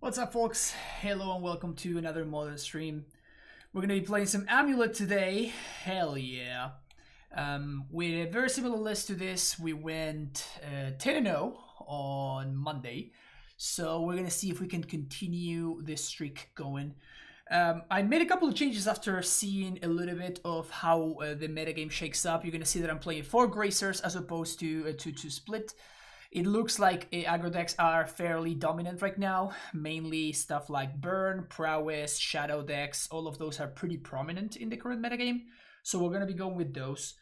What's up, folks? Hello and welcome to another Modern stream. We're gonna be playing some Amulet today. Hell yeah. With a very similar list to this, we went 10-0 on Monday. So we're gonna see if we can continue this streak going. I made a couple of changes after seeing a little bit of how the metagame shakes up. You're gonna see that I'm playing 4 Gracers as opposed to a 2-2 split. It looks like aggro decks are fairly dominant right now. Mainly stuff like Burn, Prowess, Shadow decks, all of those are pretty prominent in the current metagame. So we're going to be going with those.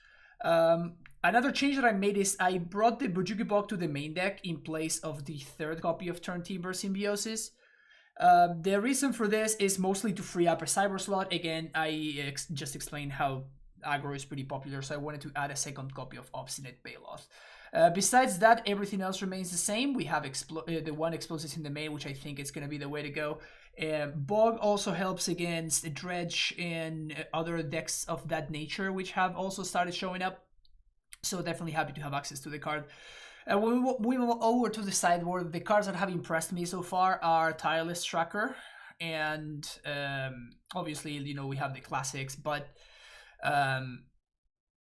Another change that I made is I brought the Bujuki Bog to the main deck in place of the 3rd copy of Turn Timber Symbiosis. The reason for this is mostly to free up a Cyber slot. Again, I just explained how aggro is pretty popular, so I wanted to add a 2nd copy of Obstinate Baloth. Besides that, everything else remains the same. We have the 1 Explosives in the main, which I think is going to be the way to go. Bog also helps against Dredge and other decks of that nature, which have also started showing up. So definitely happy to have access to the card. When we move over to the sideboard, the cards that have impressed me so far are Tireless Tracker. And obviously, you know, we have the classics, but...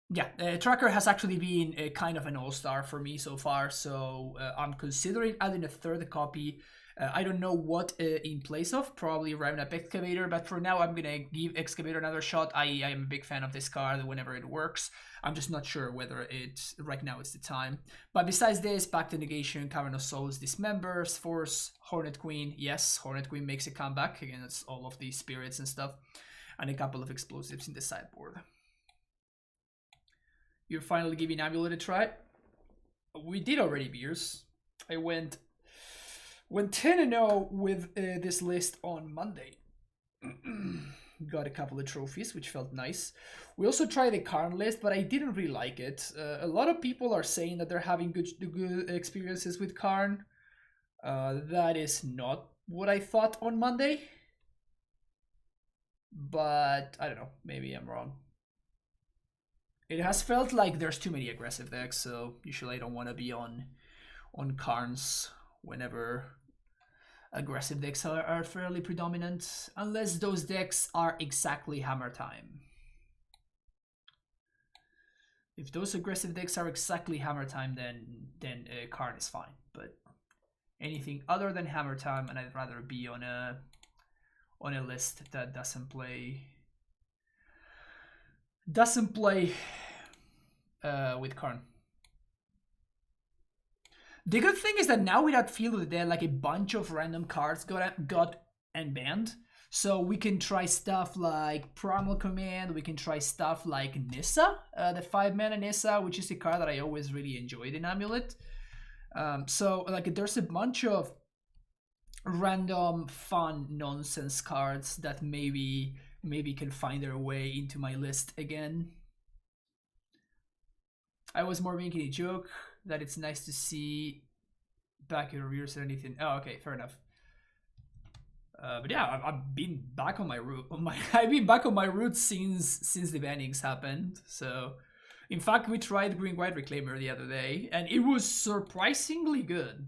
yeah, Tracker has actually been kind of an all-star for me so far, so I'm considering adding a 3rd copy. I don't know what in place of, probably Remnant Excavator, but for now I'm gonna give Excavator another shot. I am a big fan of this card whenever it works. I'm just not sure whether right now it's the time. But besides this, Back to Negation, Cavern of Souls, Dismembers, Force, Hornet Queen. Yes, Hornet Queen makes a comeback against all of these spirits and stuff. And a couple of explosives in the sideboard. You're finally giving Amulet a try? We did already, Beers. I went 10-0 with this list on Monday. Got a couple of trophies, which felt nice. We also tried the Karn list, but I didn't really like it. A lot of people are saying that they're having good experiences with Karn. That is not what I thought on Monday. But I don't know, maybe I'm wrong. It has felt like there's too many aggressive decks, so usually I don't want to be on Karns whenever aggressive decks are fairly predominant, unless those decks are exactly Hammer Time. If those aggressive decks are exactly Hammer Time, then Karn is fine. But anything other than Hammer Time, and I'd rather be on a list that doesn't play with Karn. The good thing is that now without Field of the Dead, like a bunch of random cards got unbanned. So we can try stuff like Primal Command, we can try stuff like Nissa, the 5-mana Nissa, which is a card that I always really enjoyed in Amulet. So like there's a bunch of random fun nonsense cards that maybe can find their way into my list again. I was more making a joke that it's nice to see back your rears or anything. Oh, okay, fair enough. But yeah, I've been back on my route. I've been back on my route since the bannings happened. So, in fact, we tried Green White Reclaimer the other day, and it was surprisingly good.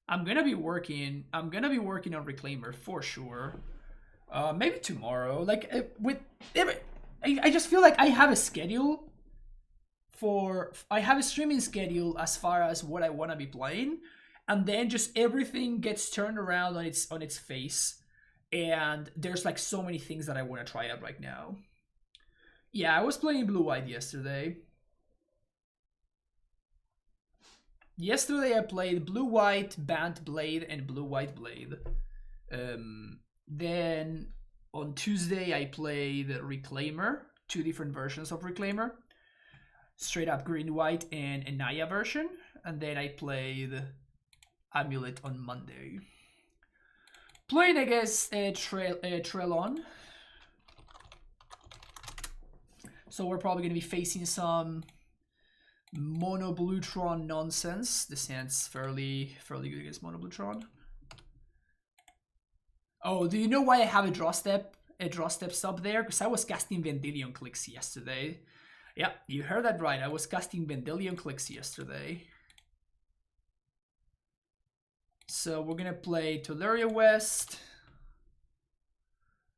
I'm gonna be working on Reclaimer for sure. Maybe tomorrow. Like I just feel like I have a schedule. I have a streaming schedule as far as what I want to be playing, and then just everything gets turned around on its face, and there's like so many things that I want to try out right now. Yeah, I was playing Blue-White yesterday. Yesterday I played Blue-White, Bant Blade, and Blue-White Blade. Then on Tuesday I played Reclaimer, 2 different versions of Reclaimer. Straight up Green-White and a Naya version. And then I played Amulet on Monday. Playing against Trelon. So we're probably going to be facing some Mono Blue Tron nonsense. This hand's fairly good against Mono Blue Tron. Oh, do you know why I have a draw step sub there? Because I was casting Vendilion Clicks yesterday. Yeah, you heard that right. I was casting Vendilion Clicks yesterday. So we're gonna play Tolaria West.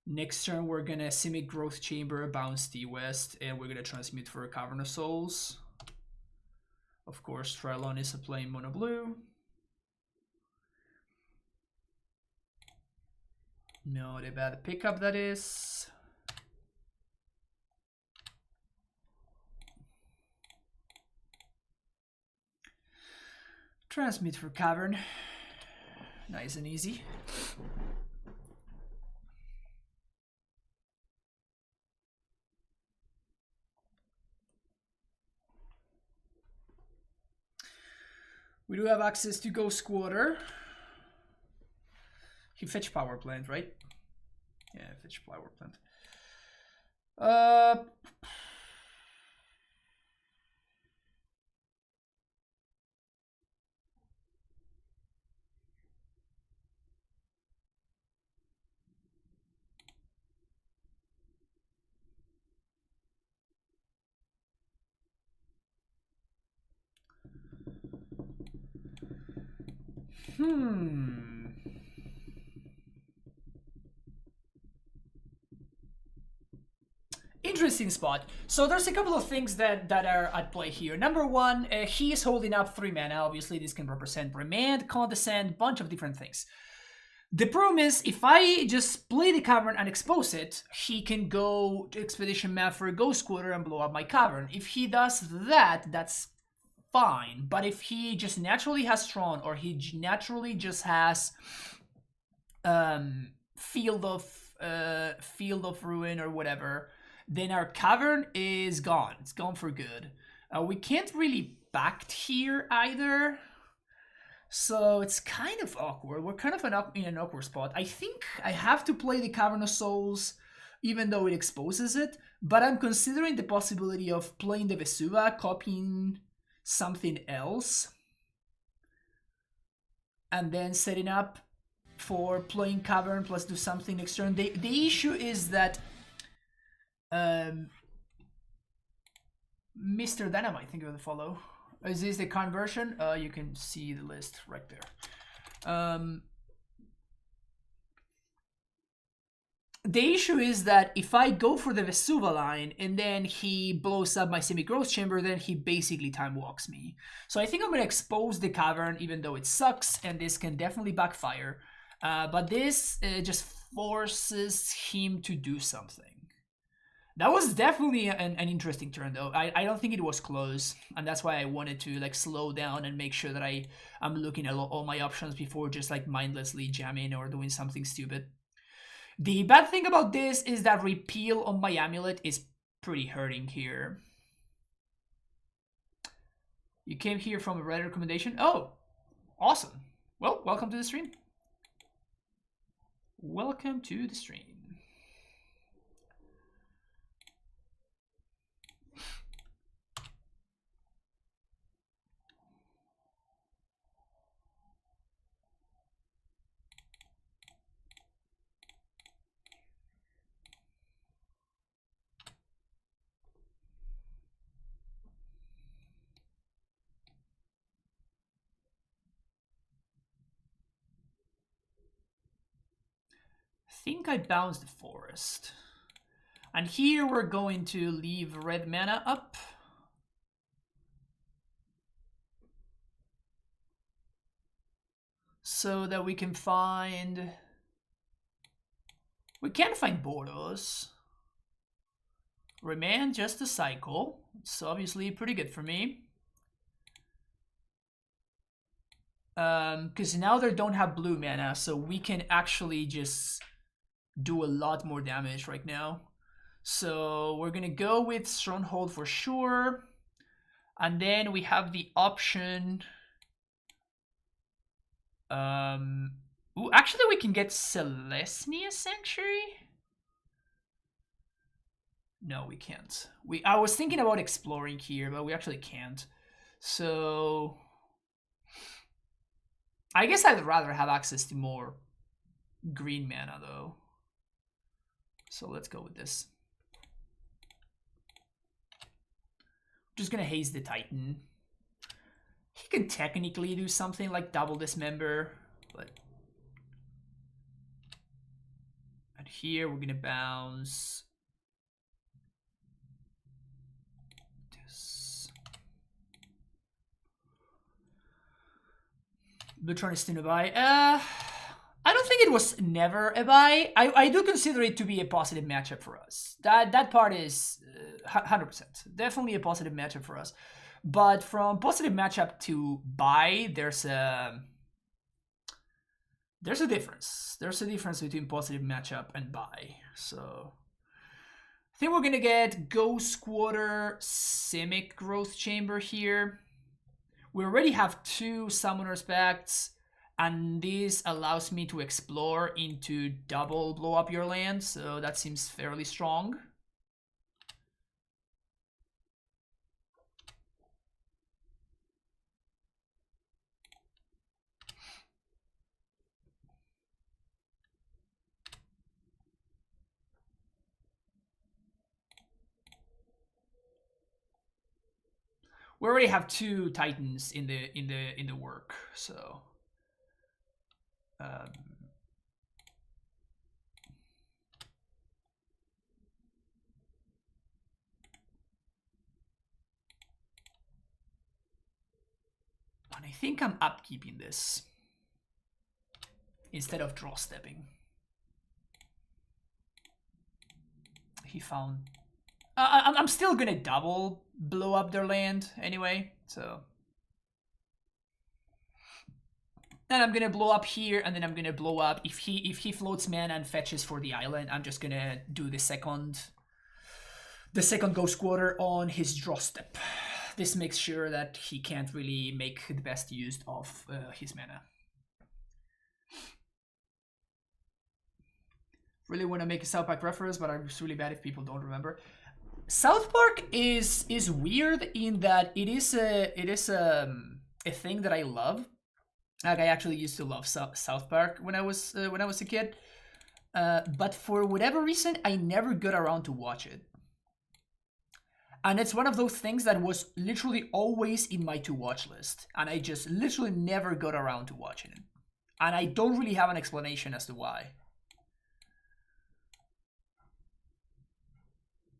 Next turn we're gonna Simic Growth Chamber, bounce T West, and we're gonna transmute for a Cavern of Souls. Of course, Trilon is playing mono blue. Not a bad pickup, that is. Transmute for Cavern. Nice and easy. We do have access to Ghost Squatter. He fetch Power Plant, right? Yeah, fetch Power Plant. Interesting spot. So there's a couple of things that are at play here. Number one, he is holding up 3 mana. Obviously, this can represent Remand, Condescend, bunch of different things. The problem is, if I just play the Cavern and expose it, he can go to Expedition Map for a Ghost Squatter and blow up my Cavern. If he does that, that's fine. But if he just naturally has Tron, or he naturally just has Field of Ruin or whatever, then our Cavern is gone. It's gone for good. We can't really back here either. So it's kind of awkward. We're kind of in an awkward spot. I think I have to play the Cavern of Souls, even though it exposes it. But I'm considering the possibility of playing the Vesuva, copying something else, and then setting up for playing Cavern plus do something next turn. The issue is that Mr. Dynamite, thank you for the follow. Is this the conversion? You can see the list right there. The issue is that if I go for the Vesuva line and then he blows up my Semi-Growth Chamber, then he basically time walks me. So I think I'm going to expose the Cavern, even though it sucks, and this can definitely backfire. But this just forces him to do something. That was definitely an interesting turn, though. I don't think it was close, and that's why I wanted to like slow down and make sure that I'm looking at all my options before just like mindlessly jamming or doing something stupid. The bad thing about this is that repeal on my Amulet is pretty hurting here. You came here from a Reddit recommendation? Oh, awesome. Well, welcome to the stream. Welcome to the stream. I think I bounced the forest. And here we're going to leave red mana up. So that we can find... We can't find Boros. Remand just a cycle. It's obviously pretty good for me. Because now they don't have blue mana, so we can actually just do a lot more damage right now. So we're gonna go with Stronghold for sure. And then we have the option... Ooh, actually we can get Celestia Sanctuary? No, we can't. I was thinking about exploring here, but we actually can't. So... I guess I'd rather have access to more green mana, though. So let's go with this. Just gonna haze the Titan. He can technically do something like double Dismember, but... And here we're gonna bounce this. Tron is still a buy. I don't think it was never a buy. I do consider it to be a positive matchup for us. That part is 100%. Definitely a positive matchup for us. But from positive matchup to buy, there's a difference. There's a difference between positive matchup and buy. So I think we're gonna get Ghost Quarter Simic Growth Chamber here. We already have 2 Summoner's Pacts, and this allows me to explore into double blow up your land, so that seems fairly strong. We already have 2 Titans in the work, so and I think I'm upkeeping this instead of draw stepping. He found... I'm still gonna double blow up their land anyway, so... And I'm gonna blow up here, and then I'm gonna blow up. If he floats mana and fetches for the island, I'm just gonna do the second Ghost Quarter on his draw step. This makes sure that he can't really make the best use of his mana. Really want to make a South Park reference, but it's really bad if people don't remember. South Park is weird in that it is a thing that I love. Like, I actually used to love South Park when I was a kid, but for whatever reason, I never got around to watch it. And it's one of those things that was literally always in my to-watch list, and I just literally never got around to watching it. And I don't really have an explanation as to why.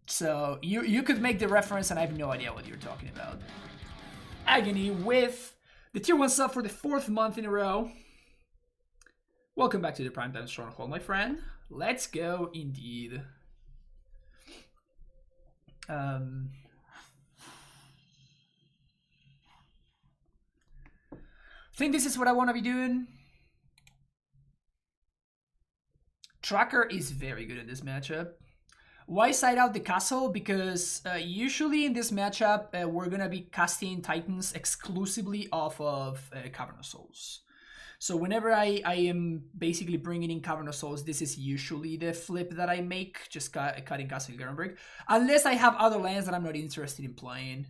So you could make the reference, and I have no idea what you're talking about. Agony with the tier 1 sub for the 4th month in a row. Welcome back to the Primetime Stronghold, my friend. Let's go indeed. I think this is what I want to be doing. Tracker is very good in this matchup. Why side out the castle? Because usually in this matchup, we're going to be casting Titans exclusively off of Cavernous Souls. So whenever I am basically bringing in Cavernous Souls, this is usually the flip that I make, just cutting Castle Garenberg. Unless I have other lands that I'm not interested in playing.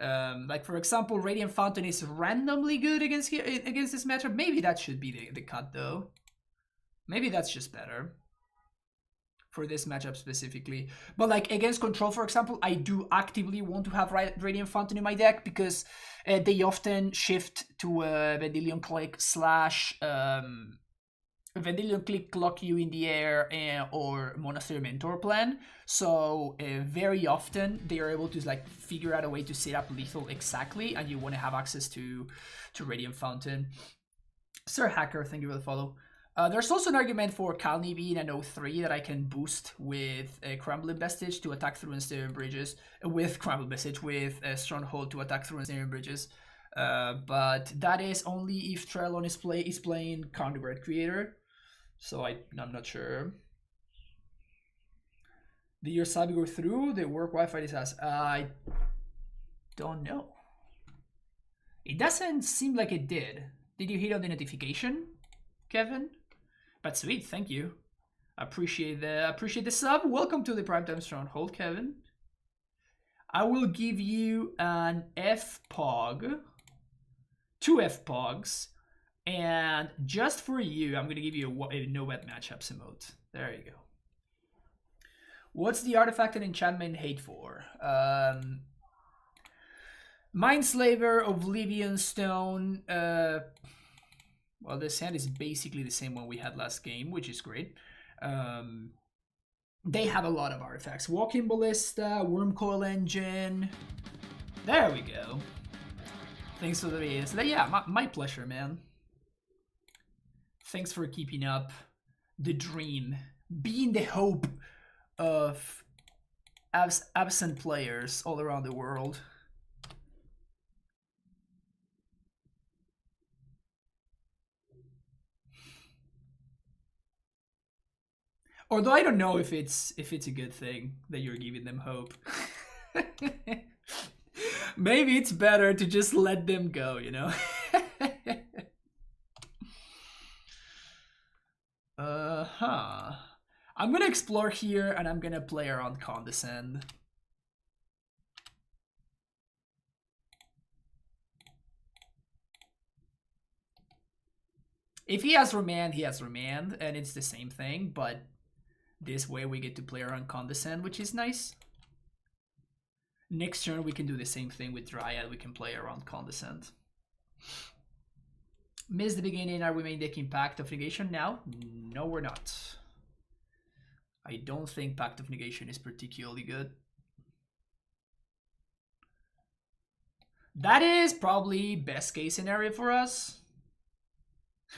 Like, for example, Radiant Fountain is randomly good against this matchup. Maybe that should be the cut, though. Maybe that's just better for this matchup specifically. But like against Control, for example, I do actively want to have Radiant Fountain in my deck because they often shift to Vendilion Click / Vendilion Click, Lock You in the Air, or Monastery Mentor plan. So very often they are able to like figure out a way to set up lethal exactly, and you want to have access to Radiant Fountain. Sir Hacker, thank you for the follow. There's also an argument for Kalni being an 0-3 that I can boost with Crumbling Vestige to attack through Ensnaring Bridges, with Crumbling Vestige with Stronghold to attack through Ensnaring Bridges. But that is only if Trellon is playing Conduit Creator, so I'm not sure. Did your sub go through? The work Wi-Fi has. I don't know. It doesn't seem like it did. Did you hit on the notification, Kevin? But sweet, thank you. Appreciate the sub. Welcome to the Primetime Stronghold, Kevin. I will give you an F-Pog, 2 F-Pogs, and just for you, I'm gonna give you a no-bet matchups emote. There you go. What's the artifact and enchantment hate for? Mindslaver, Oblivion Stone, Well, this hand is basically the same one we had last game, which is great. They have a lot of artifacts. Walking Ballista, Worm Coil Engine. There we go. Thanks for the video. So yeah, my pleasure, man. Thanks for keeping up the dream. Being the hope of absent players all around the world. Although I don't know if it's a good thing that you're giving them hope. Maybe it's better to just let them go, you know? I'm gonna explore here and I'm gonna play around Condescend. If he has Remand, he has Remand, and it's the same thing, but this way we get to play around Condescend, which is nice. Next turn we can do the same thing with Dryad, we can play around Condescend. Miss the beginning, are we main decking Pact of Negation now? No, we're not. I don't think Pact of Negation is particularly good. That is probably best case scenario for us.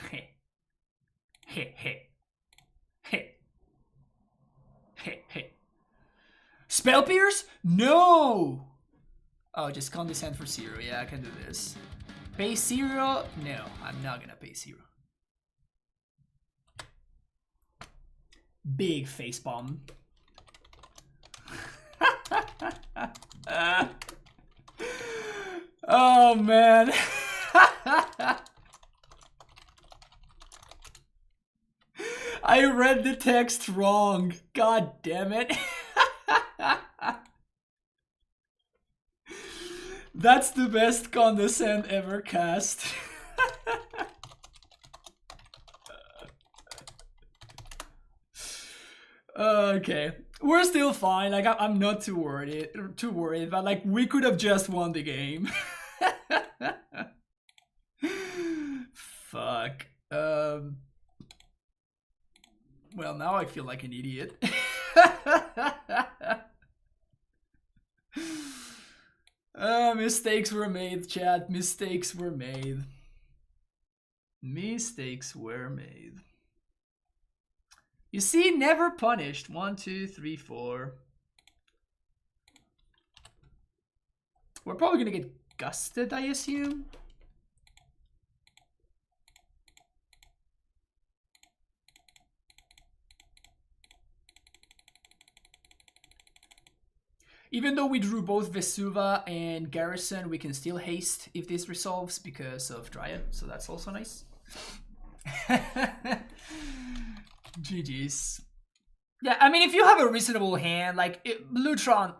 Hey. Hey, hey. Hey. Hey, hey. Spell Pierce? No! Oh, just Condescend for 0. Yeah, I can do this. Pay 0? No, I'm not gonna pay 0. Big facepalm. Oh, man. I read the text wrong. God damn it. That's the best Condescend ever cast. Okay, we're still fine. Like I'm not too worried. But like we could have just won the game. Fuck. Well, now I feel like an idiot. Mistakes were made, chat. Mistakes were made. Mistakes were made. You see, never punished. 1, 2, 3, 4. We're probably gonna get gusted, I assume. Even though we drew both Vesuva and Garrison, we can still haste if this resolves because of Dryad, so that's also nice. GG's. Yeah, I mean, if you have a reasonable hand, like Blutron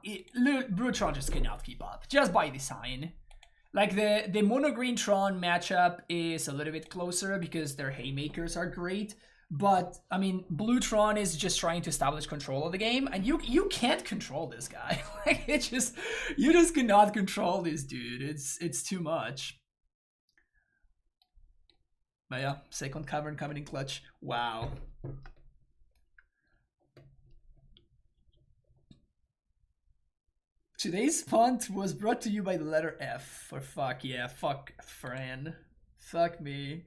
just cannot keep up, just by design. Like the mono green Tron matchup is a little bit closer because their haymakers are great. But I mean, Blutron is just trying to establish control of the game, and you can't control this guy. Like you just cannot control this dude. It's too much. But yeah, second cavern coming in clutch. Wow. Today's punt was brought to you by the letter F. For fuck yeah, fuck Fran. Fuck me.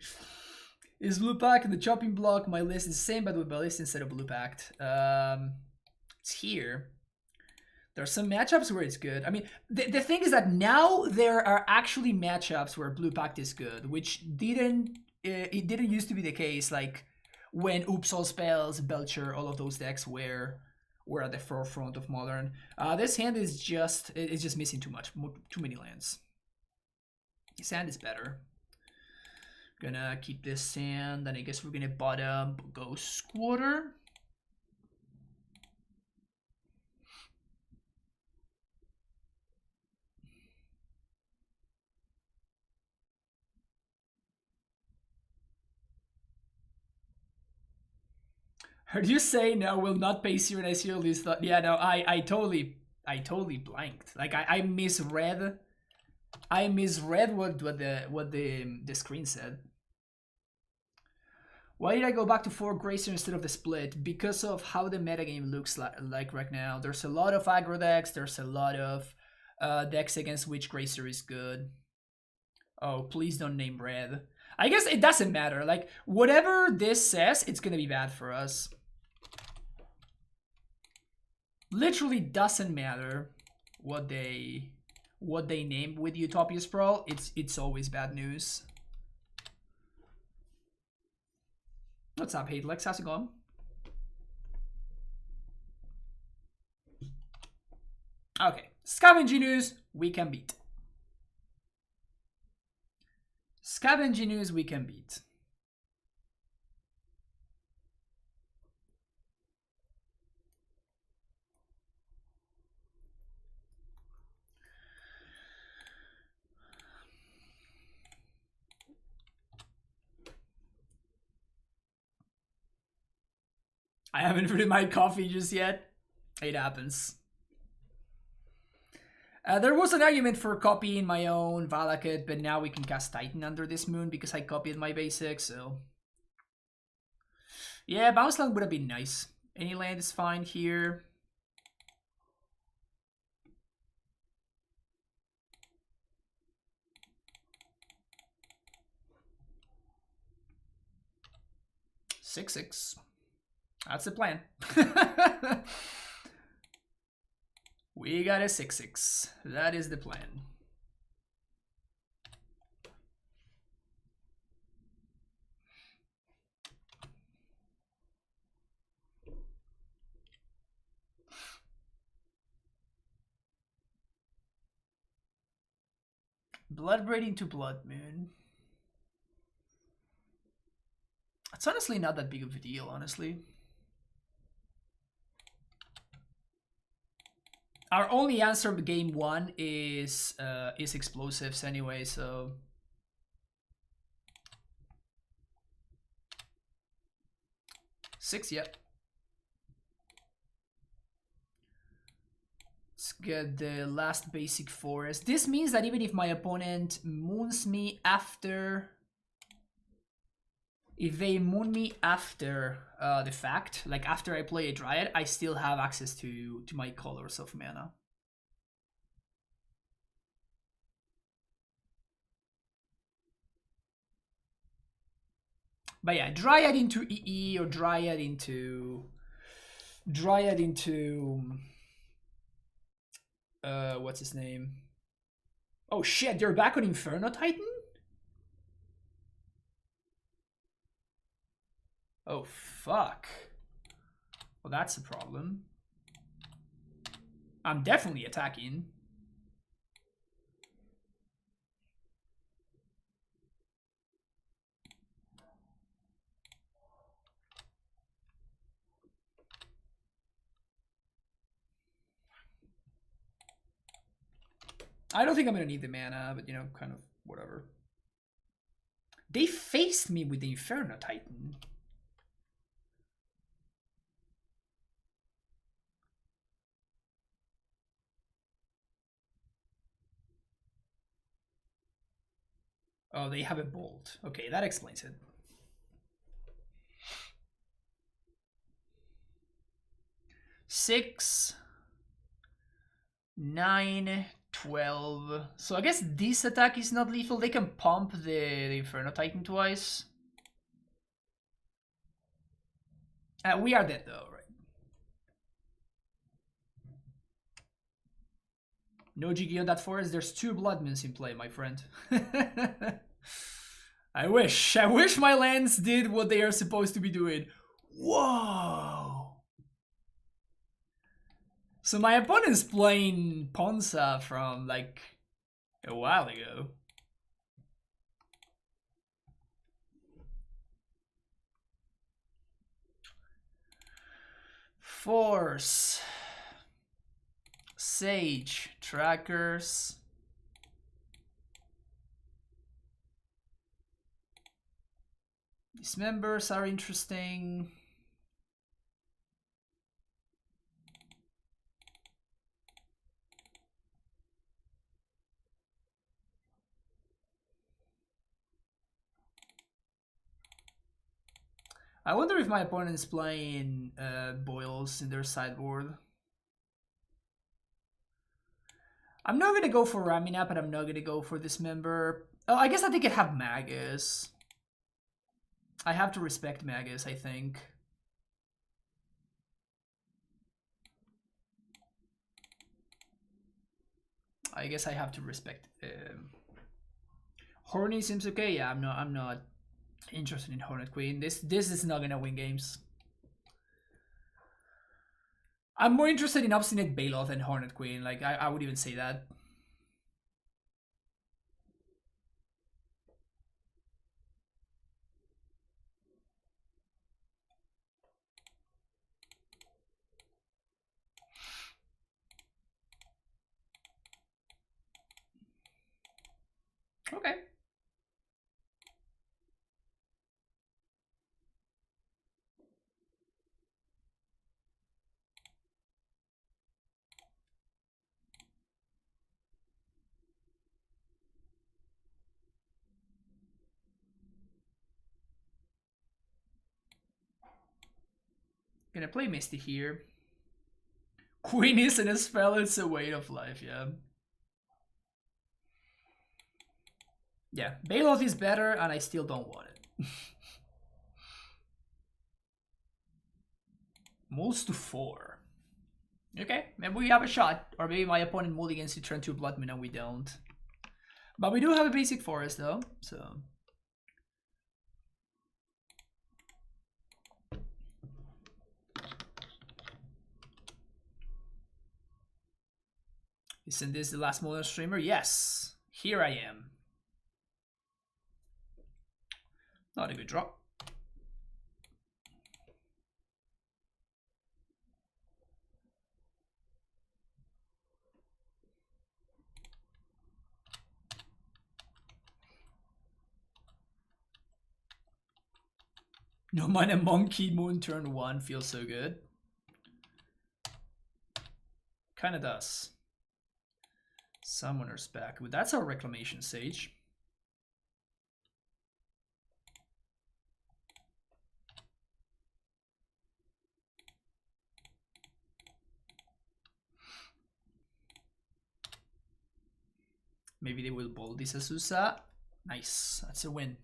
Is Blue Pact in the chopping block? My list is the same, but with Ballista instead of Blue Pact. It's here. There are some matchups where it's good. I mean, the thing is that now there are actually matchups where Blue Pact is good, which didn't used to be the case. Like when Oops All Spells, Belcher, all of those decks were at the forefront of Modern. This hand is just missing too many lands. This hand is better. Gonna keep this sand, and I guess we're gonna bottom Ghost Squatter. Heard you say no, will not pay 0 and I 0 this thought. Yeah, no, I totally blanked. Like I misread. I misread what the screen said. Why did I go back to 4 Gracer instead of the split? Because of how the metagame looks like right now. There's a lot of aggro decks. There's a lot of decks against which Gracer is good. Oh, please don't name red. I guess it doesn't matter. Like, whatever this says, it's gonna be bad for us. Literally doesn't matter what they name with Utopia Sprawl. It's always bad news. What's up, Hatelex? How's it going? Okay, Scavenging News, we can beat. Scavenging News, we can beat. I haven't brewed my coffee just yet. It happens. There was an argument for copying my own Valakut, but now we can cast Titan under this moon because I copied my basics, so... Yeah, Bounce Land would have been nice. Any land is fine here. Six. That's the plan. We got a 6/6. That is the plan. Bloodbraid into Blood Moon. It's honestly not that big of a deal, honestly. Our only answer of game 1 is explosives anyway, so... Six, yep. Let's get the last basic forest. This means that even if my opponent moons me after... If they moon me after the fact, like after I play a Dryad, I still have access to my colors of mana. But yeah, Dryad into EE or Dryad into... what's his name? Oh shit, they're back on Inferno Titan? Oh, fuck. Well, that's a problem. I'm definitely attacking. I don't think I'm gonna need the mana, but you know, kind of whatever. They faced me with the Inferno Titan. Oh, they have a bolt. Okay, that explains it. Six, 9, 12. So I guess this attack is not lethal. They can pump the Inferno Titan twice. We are dead though, right? No GG on that forest. There's 2 Blood Moons in play, my friend. I wish my lands did what they are supposed to be doing. Whoa! So my opponent's playing Ponza from like a while ago. Force. Sage. Trackers. These members are interesting. I wonder if my opponent is playing Boils in their sideboard. I'm not gonna go for Ramina, but I'm not gonna go for Dismember. Oh, I guess I think I have Magus. I have to respect Magus, I think. I guess I have to respect. Horny seems okay. Yeah, I'm not interested in Hornet Queen. This is not gonna win games. I'm more interested in Obstinate Baloth than Hornet Queen. Like I would even say that. Okay. Gonna play Misty here. Queen isn't a spell, it's a way of life, yeah. Yeah, Baloth is better and I still don't want it. Moves to 4. Okay, maybe we have a shot. Or maybe my opponent mulligans to turn 2 Blood Moon and we don't. But we do have a basic forest though, so... Isn't this the last modern streamer? Yes, here I am. Not a good draw. No mana Monkey Moon turn 1 feels so good. Kinda does. Summoner's back. But that's our Reclamation Sage. Maybe they will bolt this Azusa. Nice, that's a win.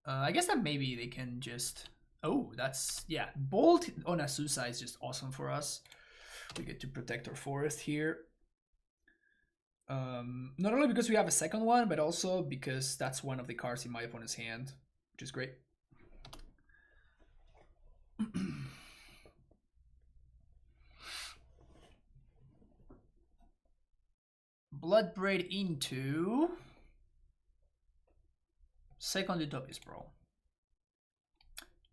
I guess that maybe they can just... Oh, that's... Yeah, bolt on Azusa is just awesome for us. We get to protect our forest here. Not only because we have a second one, but also because that's one of the cards in my opponent's hand, which is great. Bloodbraid into... Second Utopia Sprawl.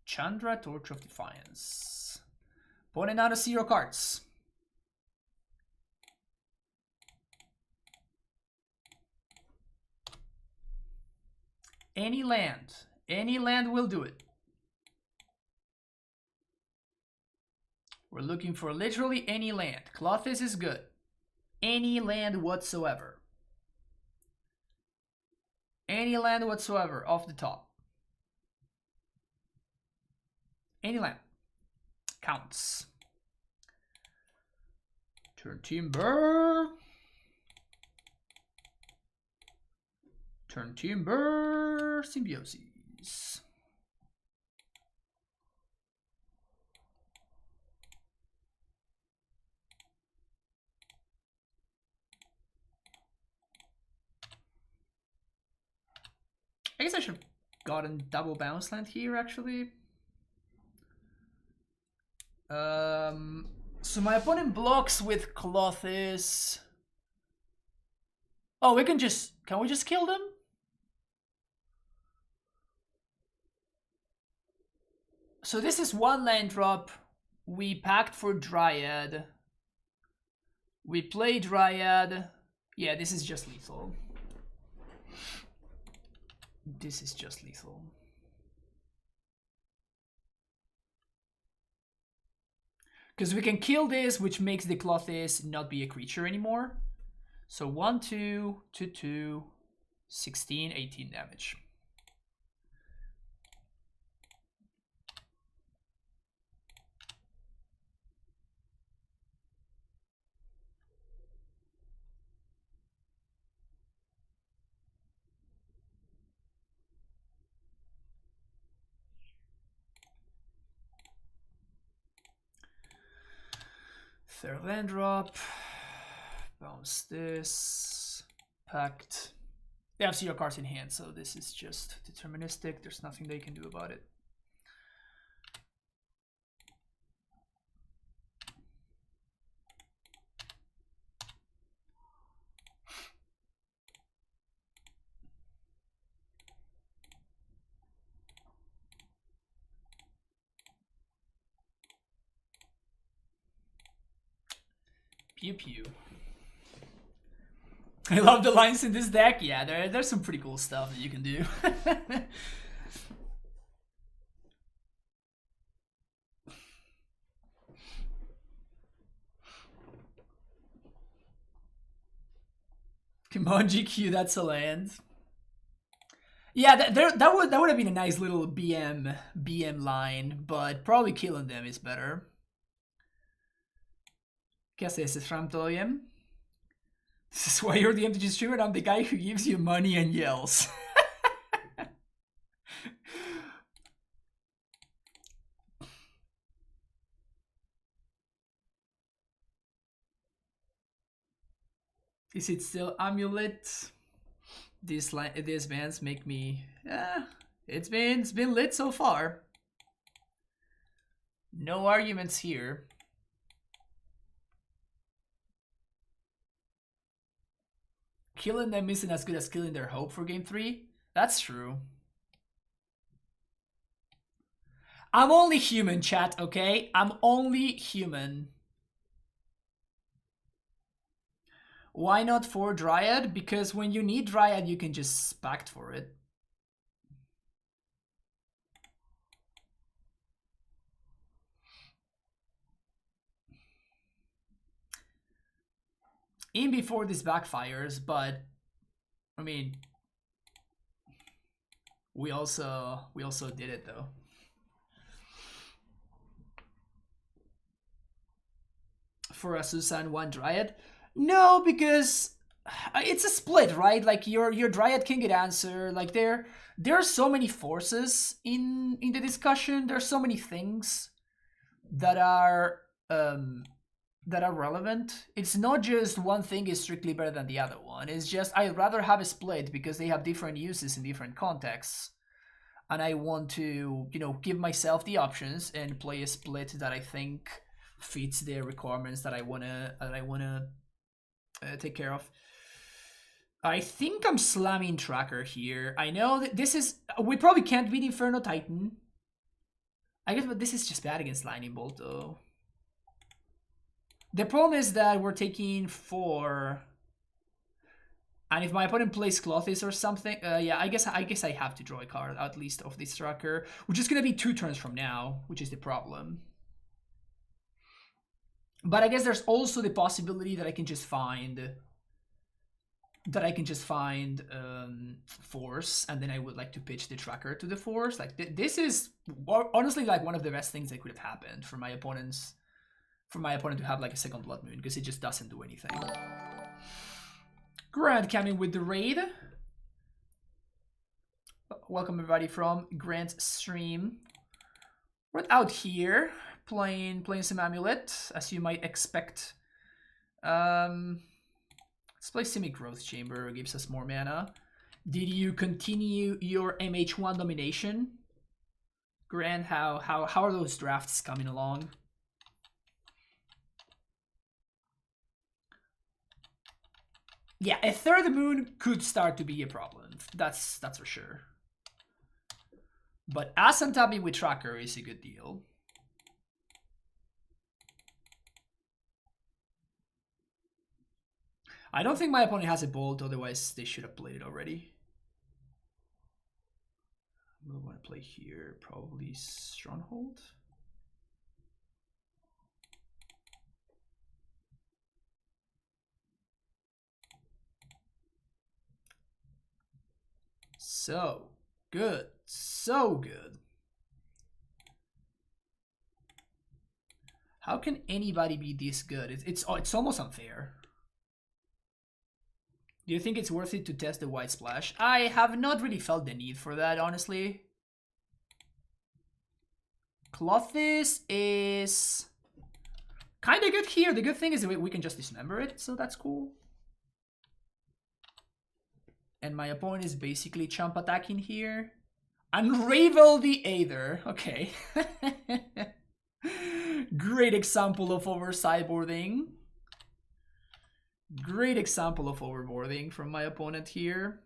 Chandra, Torch of Defiance. Opponent out of 0 cards. Any land will do it. We're looking for literally any land. Clothis is good. Any land whatsoever. Any land whatsoever off the top. Any land counts. Turn Timber. Turn Timber. Symbiosis. I guess I should have gotten double bounce land here actually. So my opponent blocks with Clothis. Oh, we can we just kill them? So this is 1 land drop. We packed for Dryad. We play Dryad. Yeah, this is just lethal. This is just lethal. Because we can kill this, which makes the Clothis not be a creature anymore. So 1, 2, 2, 2, 16, 18 damage. Third land drop. Bounce this. Pact. They have 0 cards in hand, so this is just deterministic. There's nothing they can do about it. Pew pew. I love the lines in this deck. Yeah, there's some pretty cool stuff that you can do. Come on, GQ, that's a land. Yeah, that would have been a nice little BM line, but probably killing them is better. ¿Qué haces, Framtoyem? This is why you're the MTG streamer and I'm the guy who gives you money and yells. Is it still Amulet? These bands make me... it's been lit so far. No arguments here. Killing them isn't as good as killing their hope for game 3. That's true. I'm only human, chat, okay? I'm only human. Why not 4 Dryad? Because when you need Dryad, you can just pact for it. In before this backfires, but I mean, we also did it though. For a Susan 1 Dryad? No, because it's a split, right? Like your Dryad can get answer. Like there are so many forces in the discussion. There are so many things that are relevant. It's not just one thing is strictly better than the other one. It's just I'd rather have a split because they have different uses in different contexts. And I want to, give myself the options and play a split that I think fits the requirements that I wanna take care of. I think I'm slamming Tracker here. I know that this is... We probably can't beat Inferno Titan. I guess, but this is just bad against Lightning Bolt, though. The problem is that we're taking 4... And if my opponent plays Clothes or something... yeah, I guess I have to draw a card, at least, of this Tracker. Which is going to be 2 turns from now, which is the problem. But I guess there's also the possibility that I can just find... Force, and then I would like to pitch the Tracker to the Force. Like this is honestly like one of the best things that could have happened for my opponent to have like a second Blood Moon, because it just doesn't do anything. Grant coming with the raid. Welcome everybody from Grant's stream. We're out here playing some Amulet, as you might expect. Let's play Simic Growth Chamber, it gives us more mana. Did you continue your MH1 domination? Grant, how are those drafts coming along? Yeah, a third moon could start to be a problem. That's for sure. But Asantabi with Tracker is a good deal. I don't think my opponent has a Bolt, otherwise they should have played it already. I'm gonna want to play here, probably Stronghold. So good, so good. How can anybody be this good? It's almost unfair. Do you think it's worth it to test the White Splash? I have not really felt the need for that, honestly. Clothes is Kind of good here. The good thing is that we can just dismember it, so that's cool. And my opponent is basically chump attacking here. Unravel the Aether. Okay. Great example of over-sideboarding. Great example of overboarding from my opponent here.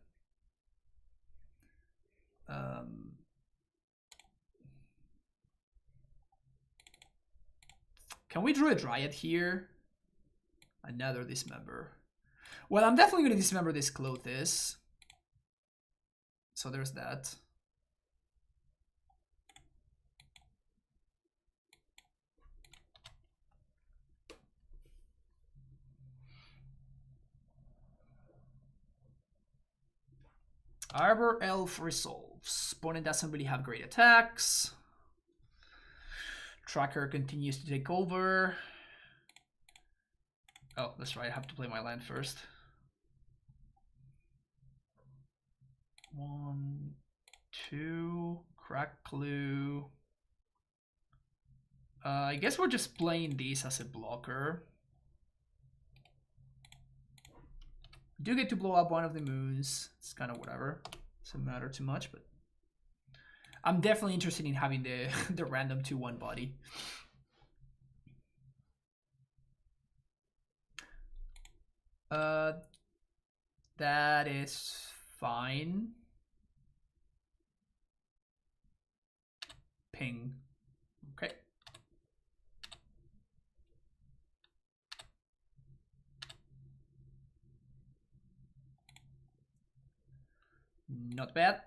Can we draw a Dryad here? Another dismember. Well, I'm definitely going to dismember this Clothis. So there's that. Arbor Elf resolves. Opponent doesn't really have great attacks. Tracker continues to take over. Oh, that's right. I have to play my land first. 1, 2, crack clue. I guess we're just playing these as a blocker. Do get to blow up one of the moons. It's kind of whatever. Doesn't matter too much, but I'm definitely interested in having the the random 2/1 body. That is fine. Ping. Okay. Not bad.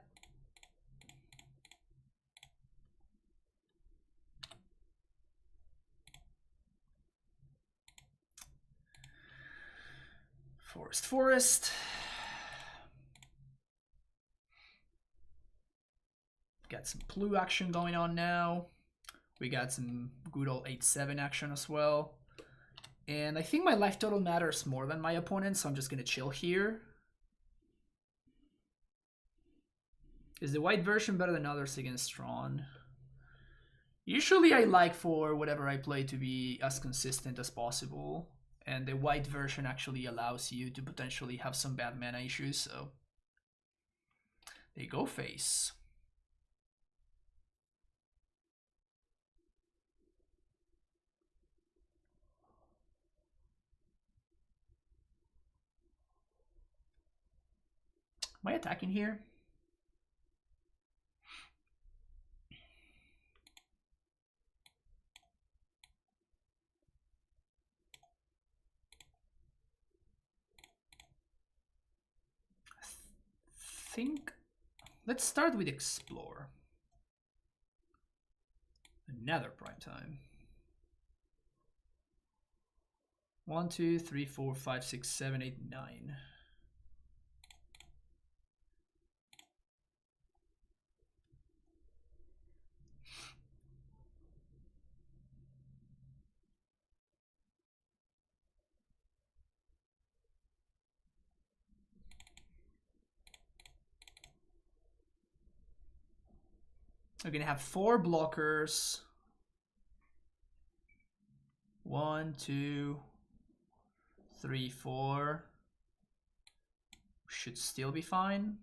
Forest. Got some blue action going on now. We got some good old 8-7 action as well. And I think my life total matters more than my opponent, so I'm just going to chill here. Is the white version better than others against Tron? Usually I like for whatever I play to be as consistent as possible. And the white version actually allows you to potentially have some bad mana issues, so they go face. Am I attacking here? Think let's start with explore. Another prime time. 1, 2, 3, 4, 5, 6, 7, 8, 9. We're gonna have 4 blockers. 1, 2, 3, 4. Should still be fine.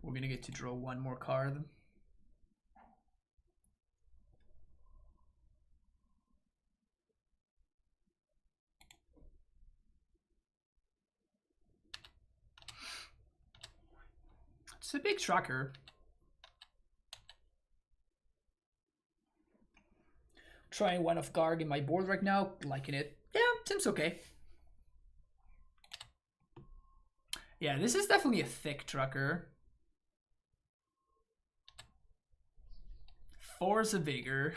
We're gonna get to draw 1 more card. It's a big tracker. Trying 1 off guard in my board right now, liking it. Yeah, seems okay. Yeah, this is definitely a thick tracker. Force of Vigor.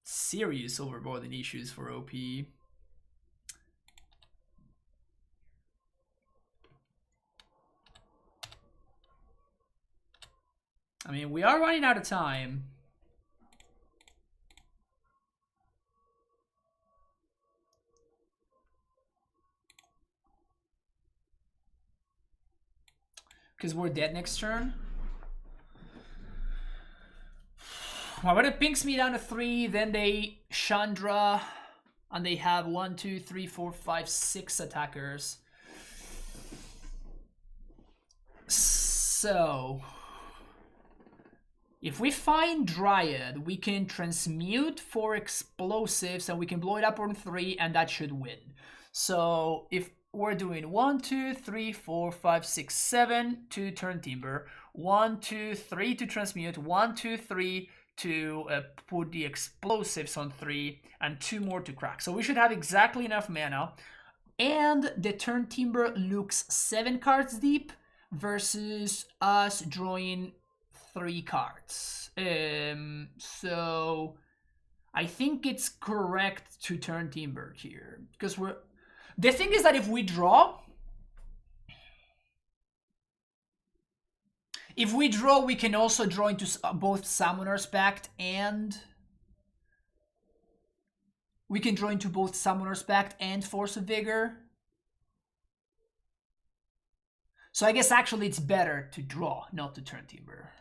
Serious overboarding issues for OP. I mean, we are running out of time. because we're dead next turn. Well, when it pinks me down to 3, then they Chandra, and they have 1, 2, 3, 4, 5, 6 attackers. So if we find Dryad, we can transmute 4 explosives and we can blow it up on 3, and that should win. So if we're doing 1, 2, 3, 4, 5, 6, 7 to turn Timber, 1, 2, 3 to transmute, 1, 2, 3 to put the explosives on 3, and 2 more to crack. So we should have exactly enough mana. And the turn Timber looks 7 cards deep versus us drawing 3 cards. So I think it's correct to turn Timber here, because we're... The thing is that if we draw, we can also draw into both Summoner's Pact and... We can draw into both Summoner's Pact and Force of Vigor. So I guess actually it's better to draw, not to turn Timber.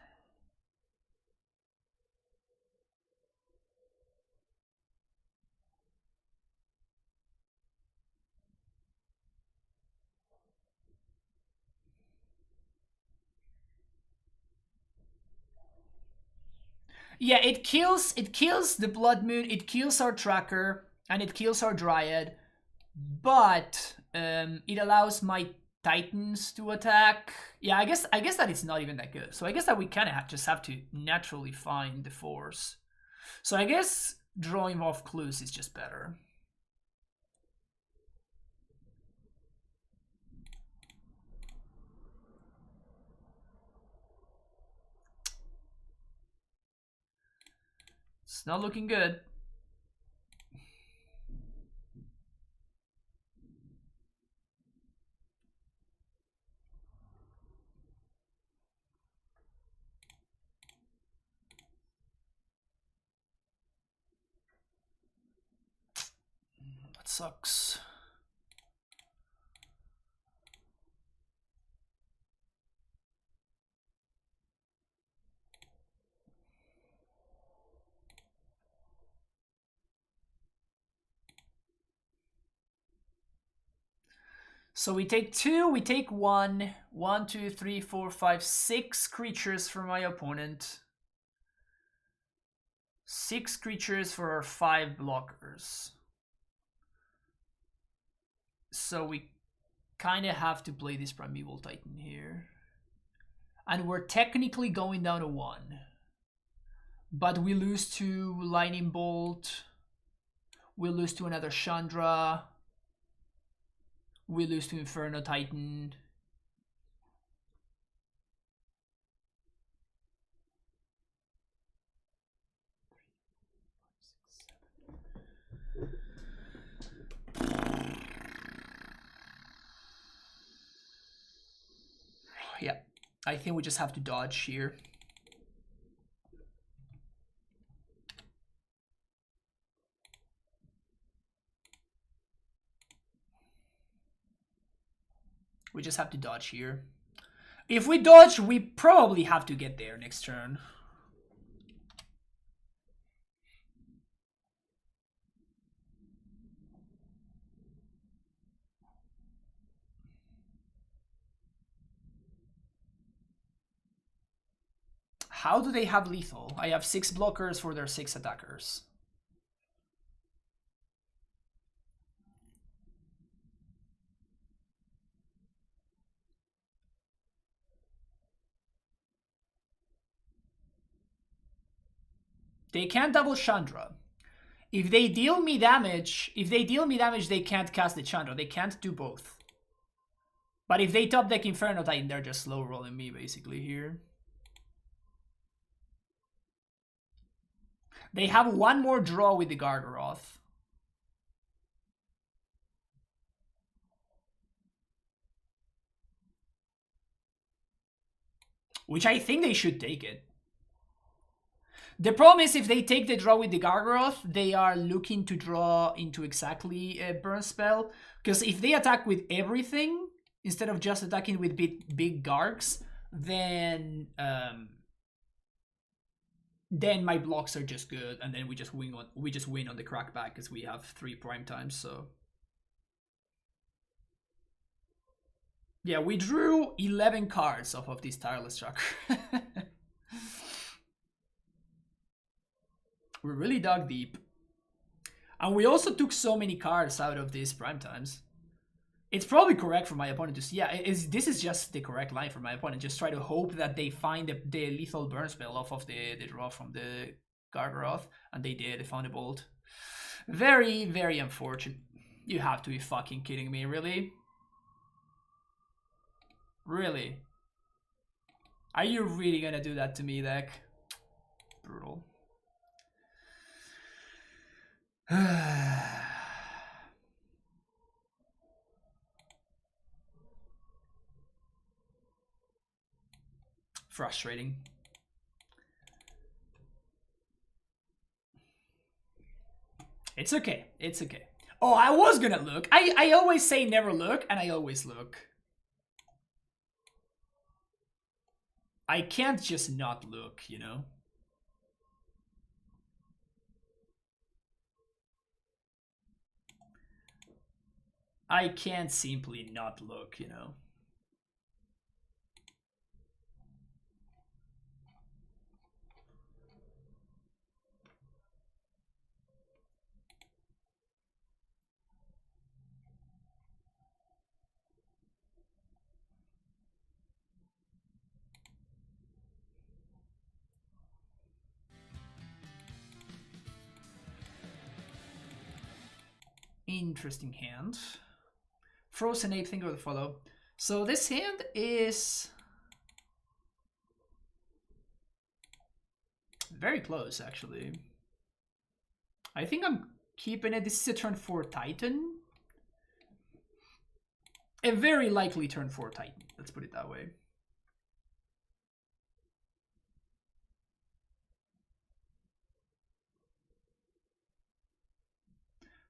Yeah, it kills the Blood Moon, it kills our Tracker, and it kills our Dryad, but it allows my Titans to attack. Yeah, I guess that it's not even that good. So I guess that we kind of just have to naturally find the Force. So I guess drawing off clues is just better. It's not looking good. That sucks. So we take 2, we take 1. 1, 2, 3, 4, 5, 6 creatures for my opponent. 6 creatures for our 5 blockers. So we kind of have to play this Primeval Titan here. And we're technically going down to 1. But we lose to Lightning Bolt. We lose to another Chandra. We lose to Inferno Titan. Yeah, I think we just have to dodge here. We just have to dodge here. If we dodge, we probably have to get there next turn. How do they have lethal? I have 6 blockers for their 6 attackers. They can't double Chandra. If they deal me damage, they can't cast the Chandra. They can't do both. But if they top deck Inferno Titan, they're just slow rolling me basically here. They have 1 more draw with the Gargaroth. Which I think they should take it. The problem is if they take the draw with the Gargaroth, they are looking to draw into exactly a burn spell. Because if they attack with everything, instead of just attacking with big Gargs, then my blocks are just good, and then we just win on the crackback because we have 3 prime times. So yeah, we drew 11 cards off of this tireless tracker. We really dug deep. And we also took so many cards out of these prime times. It's probably correct for my opponent to see. Yeah, this is just the correct line for my opponent. Just try to hope that they find the lethal burn spell off of the draw from the Gargaroth. And they did. They found a bolt. Very, very unfortunate. You have to be fucking kidding me. Really? Really? Are you really gonna do that to me, deck? Brutal. Frustrating. It's okay. It's okay. Oh, I was gonna look. I always say never look, and I always look. I can't just not look, you know? I can't simply not look, you know? Interesting hand. Frozen Ape, think of the follow. So this hand is very close, actually. I think I'm keeping it. This is a turn 4 Titan. A very likely turn 4 Titan. Let's put it that way.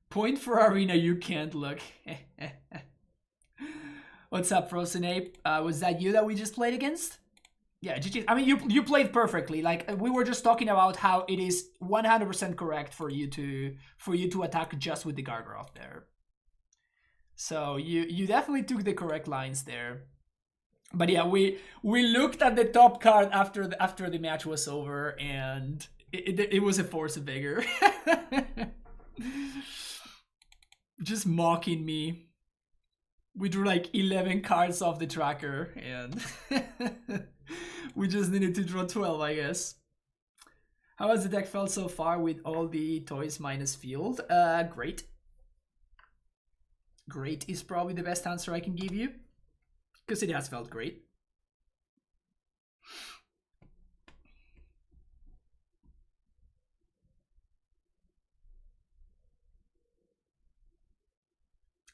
Point for Arena, you can't look. What's up, Frozen Ape? Was that you that we just played against? Yeah, GG. I mean, you played perfectly. Like, we were just talking about how it is 100% correct for you to attack just with the Gargaroth there. So you definitely took the correct lines there. But yeah, we looked at the top card after the match was over, and it was a force of vigor. Just mocking me. We drew like 11 cards off the tracker, and we just needed to draw 12, I guess. How has the deck felt so far with all the toys minus field? Great. Great is probably the best answer I can give you, because it has felt great.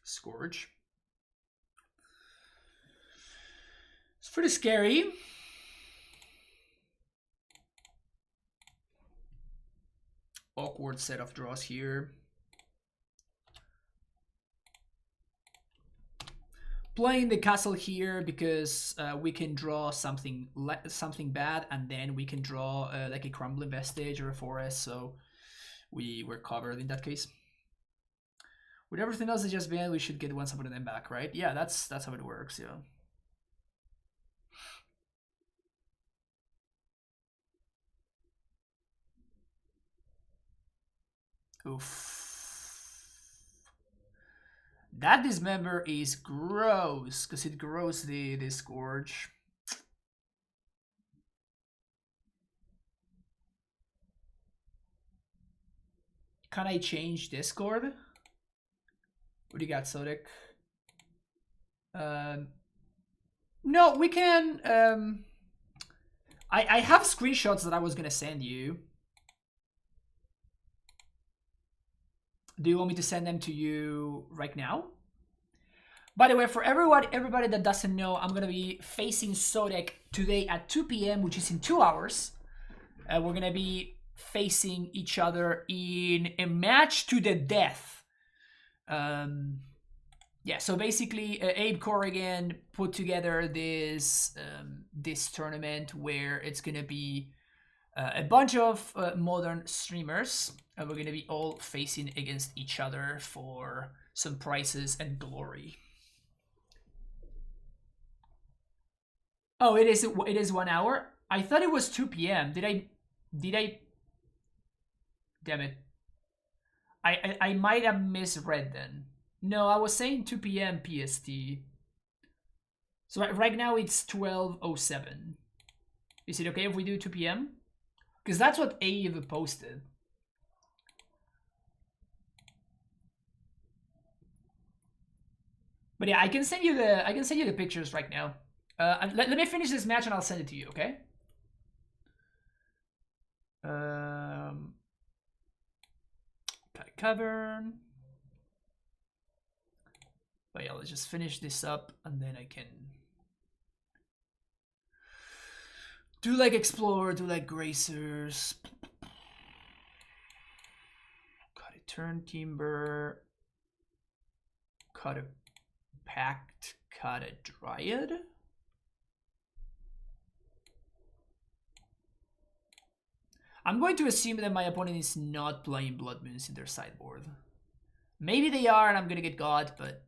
Scourge. It's pretty scary. Awkward set of draws here. Playing the castle here because we can draw something bad, and then we can draw like a crumbling vestige or a forest, so we're covered in that case. With everything else that just been, we should get one of them back, right? Yeah, that's how it works, yeah. Oof. That dismember is gross, because it grows the Scourge. Can I change Discord? What do you got, Sodic? No, we can... I have screenshots that I was gonna send you. Do you want me to send them to you right now? By the way, for everybody that doesn't know, I'm gonna be facing Sodic today at 2 p.m., which is in 2 hours. We're gonna be facing each other in a match to the death. yeah, so basically, Abe Corrigan put together this this tournament where it's gonna be a bunch of modern streamers, and we're gonna be all facing against each other for some prizes and glory. Oh, it is 1 hour. I thought it was 2 p.m. Did I? Damn it! I might have misread then. No, I was saying 2 p.m. PST. So right now it's 12:07. Is it okay if we do 2 p.m.? Because that's what Ave posted. But yeah, I can send you the pictures right now. Let me finish this match and I'll send it to you, okay? Cavern. But yeah, let's just finish this up and then I can do like Explorer, do like Gracers. Cut a Turn Timber. Cut a Pact. Cut a Dryad. I'm going to assume that my opponent is not playing Blood Moons in their sideboard. Maybe they are and I'm gonna get God, but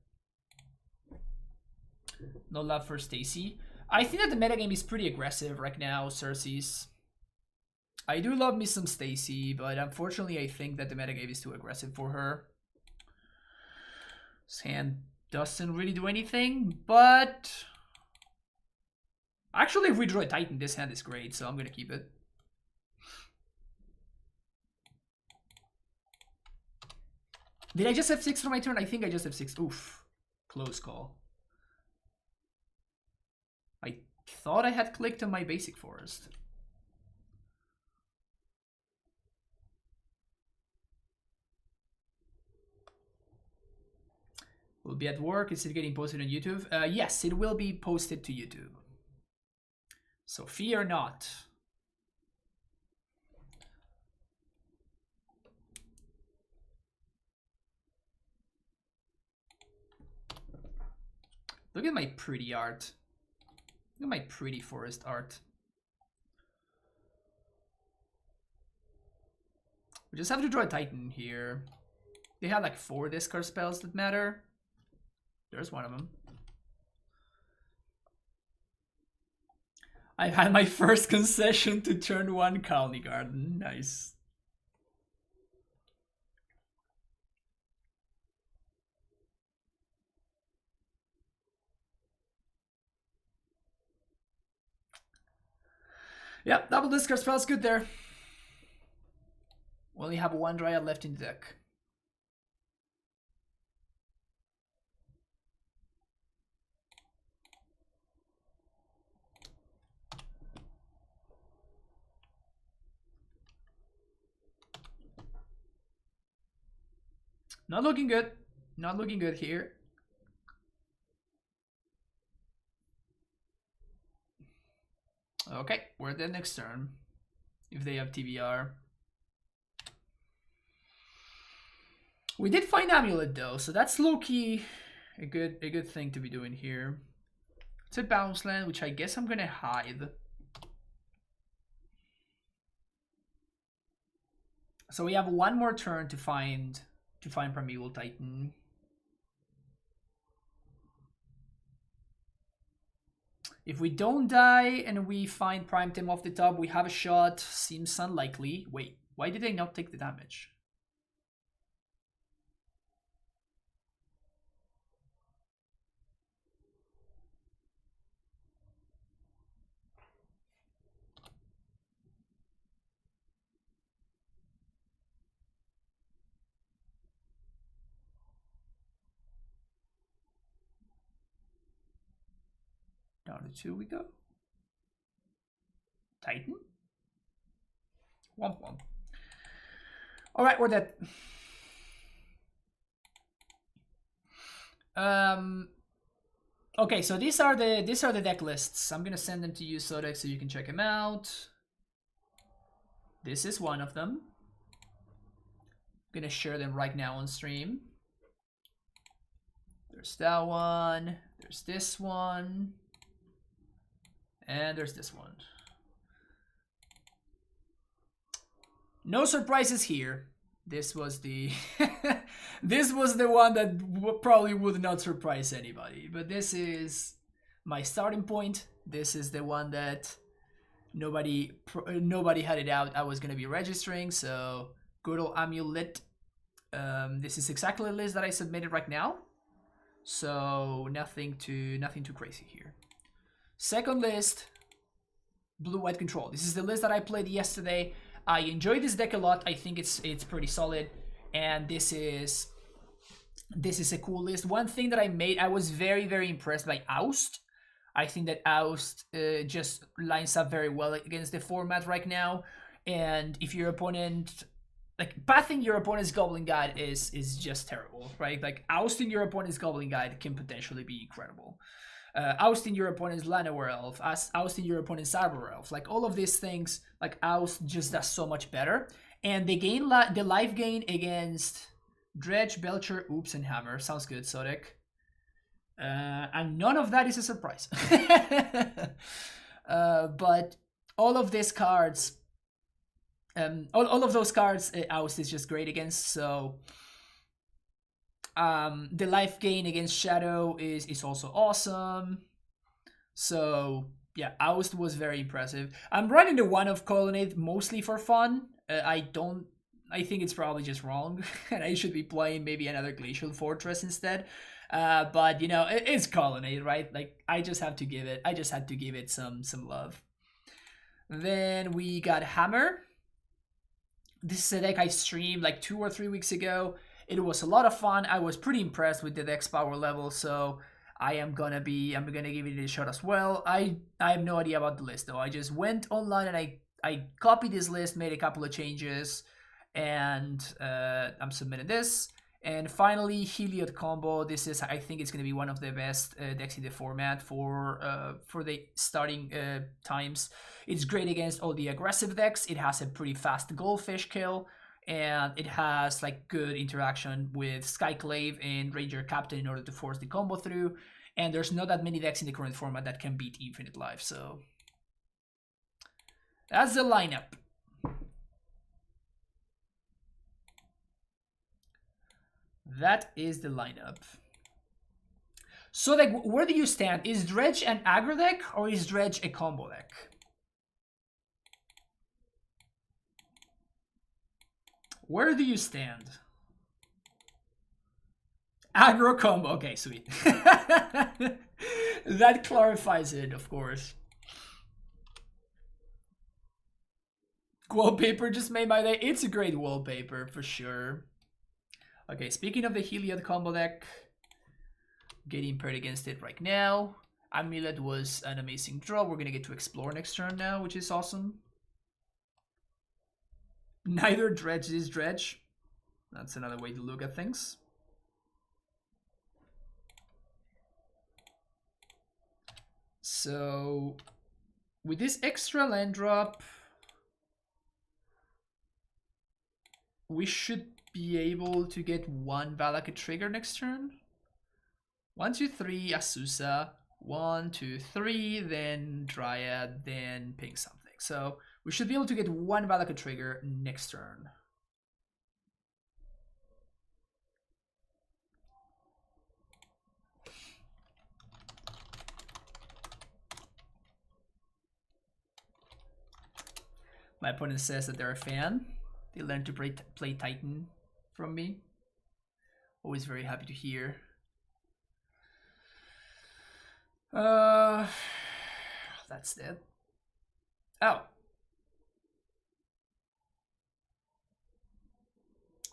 no love for Stacy. I think that the metagame is pretty aggressive right now, Cersei's. I do love me some Stacy, but unfortunately I think that the metagame is too aggressive for her. This hand doesn't really do anything, but... Actually, if we draw a Titan, this hand is great, so I'm gonna keep it. Did I just have 6 for my turn? I think I just have 6. Oof. Close call. I thought I had clicked on my basic forest. Will be at work. Is it getting posted on YouTube? Yes, it will be posted to YouTube. So fear not. Look at my pretty art. Look at my pretty forest art. We just have to draw a Titan here. They have like 4 discard spells that matter. There's one of them. I've had my first concession to turn 1 Colony Garden. Nice. Yep, double discard spells good there. We only have 1 Dryad left in the deck. Not looking good. Not looking good here. Okay, we're at the next turn. If they have TBR. We did find Amulet though, so that's low-key a good thing to be doing here. It's a bounce land, which I guess I'm gonna hide. So we have 1 more turn to find Primeval Titan. If we don't die and we find Prime Time off the top, we have a shot. Seems unlikely. Wait, why did I not take the damage? Down to 2 we go. Titan? Womp womp. Alright, we're dead. Okay, so these are the deck lists. I'm gonna send them to you, Sodek, so you can check them out. This is one of them. I'm gonna share them right now on stream. There's that one. There's this one. And there's this one. No surprises here. This was the this was the one that probably would not surprise anybody. But this is my starting point. This is the one that nobody had it out I was gonna be registering. So good old Amulet. This is exactly the list that I submitted right now. So nothing too crazy here. Second list, blue-white control. This is the list that I played yesterday. I enjoy this deck a lot. I think it's pretty solid, and this is a cool list. One thing that I made, I was very impressed by Oust. I think that Oust just lines up very well against the format right now. And if your opponent, like, pathing your opponent's Goblin Guide is just terrible, right? Like, ousting your opponent's Goblin Guide can potentially be incredible. Ousting your opponent's Llanowar Elf, ousting your opponent's Arbor Elf, like all of these things, like Oust just does so much better. And they gain the life gain against Dredge, Belcher, Oops, and Hammer. Sounds good, Sodek. And none of that is a surprise. But all of these cards, all of those cards, Oust is just great against. So the life gain against Shadow is also awesome. So yeah, Oust was very impressive. I'm running the one of Colonnade mostly for fun. I think it's probably just wrong, and I should be playing maybe another Glacial Fortress instead. But you know, it's Colonnade, right? Like, I just had to give it some love. Then we got Hammer. This is a deck I streamed like 2 or 3 weeks ago. It was a lot of fun. I was pretty impressed with the deck's power level, so I'm gonna give it a shot as well. I have no idea about the list though. I just went online and I copied this list, made a couple of changes, and I'm submitting this. And finally, Heliod combo. This is, I think it's going to be one of the best decks in the format for the starting times. It's great against all the aggressive decks. It has a pretty fast Goldfish kill, and it has like good interaction with Skyclave and Ranger Captain in order to force the combo through. And there's not that many decks in the current format that can beat Infinite Life. So that's the lineup. That is the lineup. So, like, where do you stand? Is Dredge an aggro deck or is Dredge a combo deck? Where do you stand? Aggro combo. Okay, sweet. That clarifies it, of course. Wallpaper just made my day. It's a great wallpaper for sure. Okay, speaking of the Heliod combo deck, getting paired against it right now. Amulet was an amazing draw. We're gonna get to explore next turn now, which is awesome. Neither Dredge is Dredge. That's another way to look at things. So, with this extra land drop, we should be able to get one Valakut trigger next turn. 1, 2, 3, Asusa. 1, 2, 3, then Dryad, then ping something. So we should be able to get one Valakut trigger next turn. My opponent says that they're a fan. They learned to play Titan from me. Always very happy to hear. That's dead. Oh.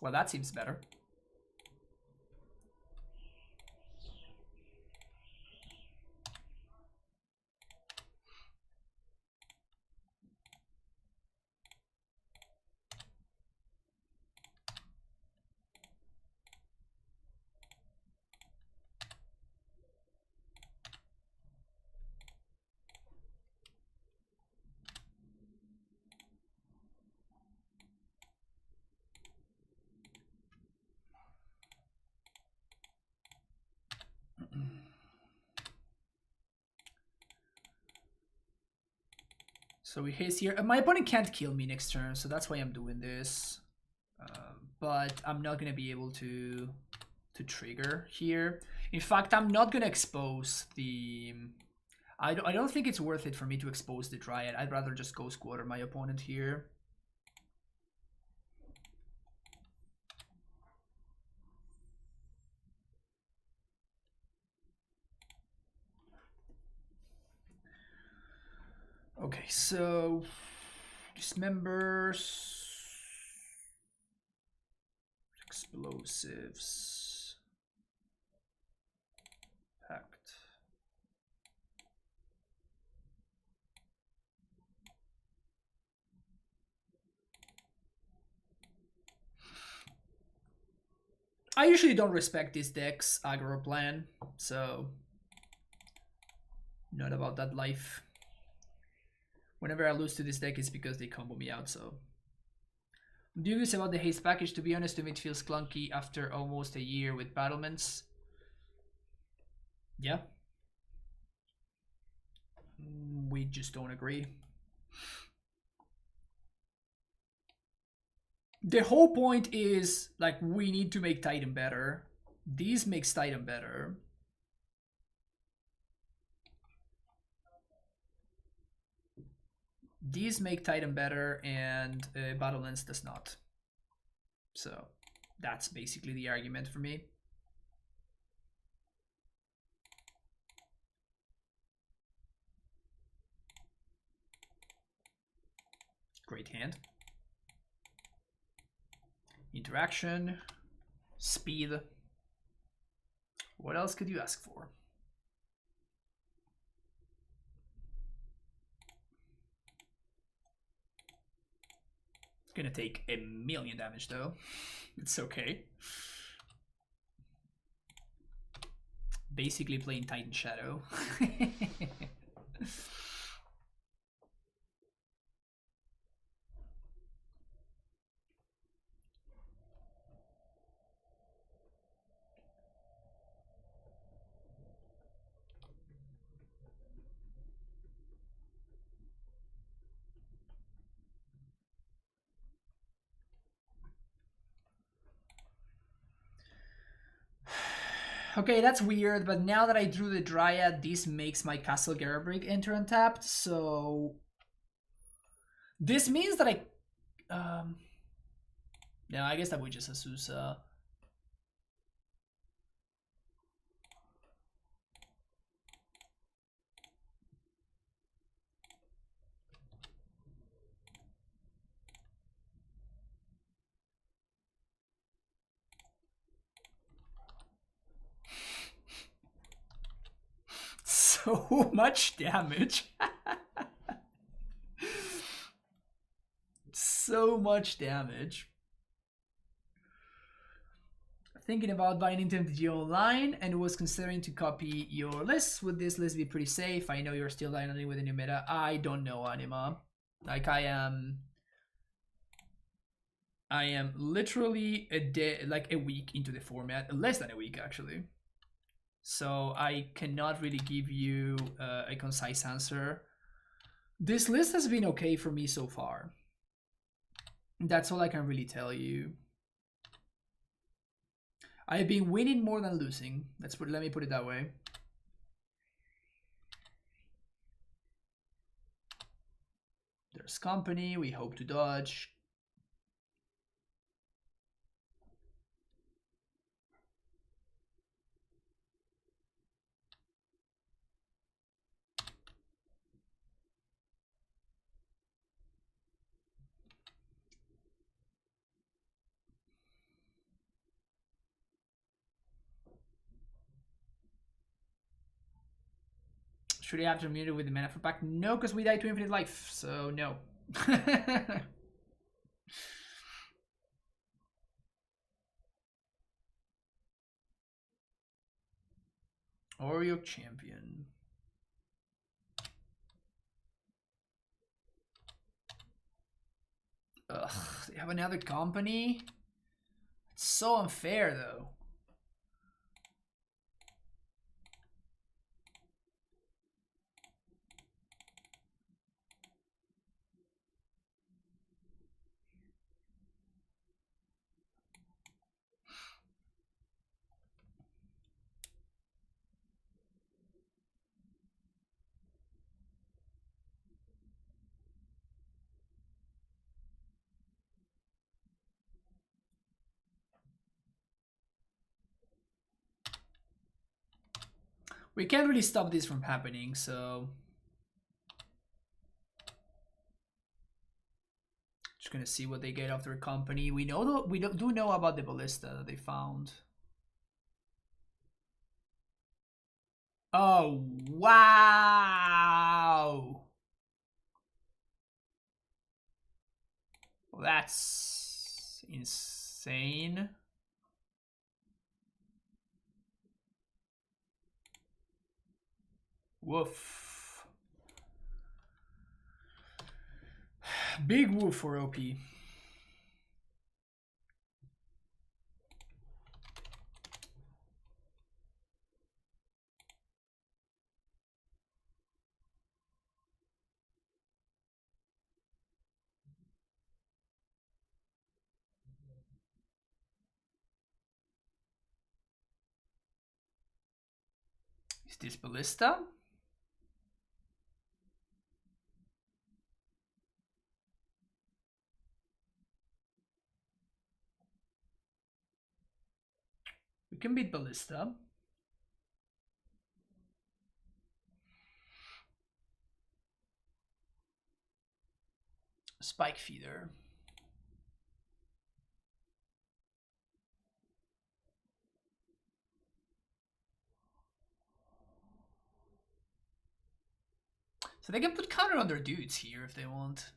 Well, that seems better. So we haste here. My opponent can't kill me next turn, so that's why I'm doing this. But I'm not gonna be able to trigger here. In fact, I'm not gonna expose the. I don't think it's worth it for me to expose the Dryad. I'd rather just go squatter my opponent here. Okay, so dismembers, explosives, pact. I usually don't respect this deck's aggro plan, so not about that life. Whenever I lose to this deck, it's because they combo me out, so. I'm dubious about the haste package. To be honest, to me it feels clunky after almost a year with battlements. Yeah. We just don't agree. The whole point is, like, we need to make Titan better. This makes Titan better. These make Titan better, and Battlements does not. So, that's basically the argument for me. Great hand. Interaction. Speed. What else could you ask for? Gonna take 1,000,000 damage though. It's okay. Basically playing Titan Shadow. Okay, that's weird, but now that I drew the Dryad, this makes my Castle Garabrig enter untapped, so... This means that I... No, I guess that would just Azusa. So much damage. So much damage. Thinking about buying into MTG Online and was considering to copy your list. Would this list be pretty safe? I know you're still dynamic with the new meta. I don't know, Anima. Like, I am literally a week into the format, less than a week actually. So I cannot really give you a concise answer. This list has been okay for me so far. That's all I can really tell you. I've been winning more than losing. Let me put it that way. There's company. We hope to dodge. Should I have to mute it with the mana for pack? No, because we died to infinite life, so no. Oreo champion. Ugh, they have another company? It's so unfair though. We can't really stop this from happening, so... Just gonna see what they get off their company. We know we do know about the ballista that they found. Oh, wow! Well, that's insane. Woof. Big woof for OP. Is this ballista? We can beat ballista. Spike feeder. So they can put counter on their dudes here if they want.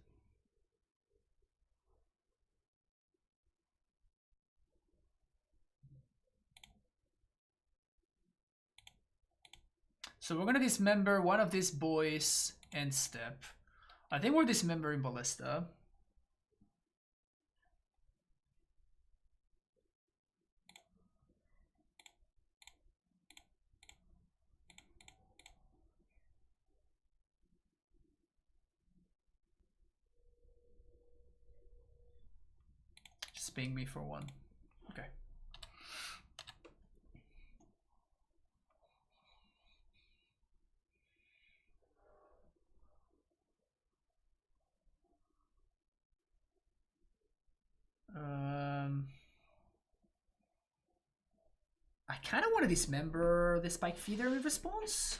So we're gonna dismember one of these boys and step. I think we're dismembering ballista. Just ping me for one. Okay. I kind of want to dismember the spike feeder in response.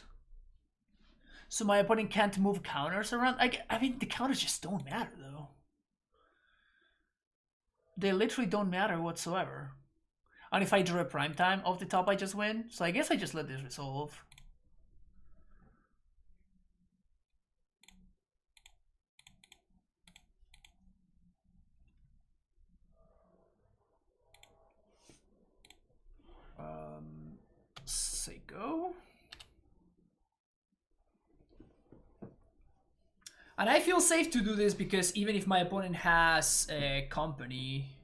So my opponent can't move counters around. I mean, the counters just don't matter, though. They literally don't matter whatsoever. And if I draw a prime time off the top, I just win. So I guess I just let this resolve. Say go. And I feel safe to do this because even if my opponent has a company,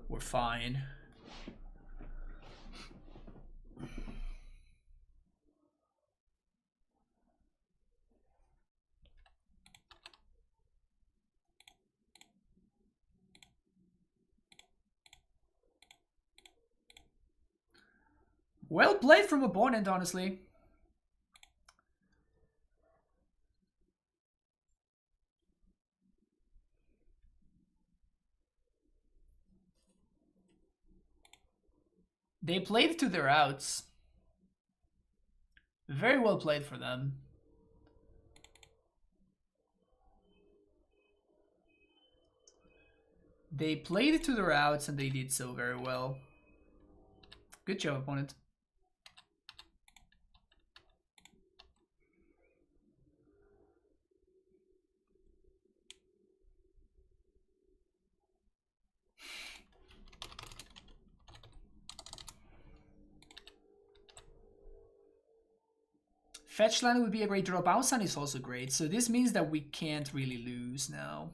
we're fine. Well played from opponent, honestly. They played to their outs. Very well played for them. They played to their outs and they did so very well. Good job, opponent. Fetch land would be a great draw. Bounce land is also great. So this means that we can't really lose now.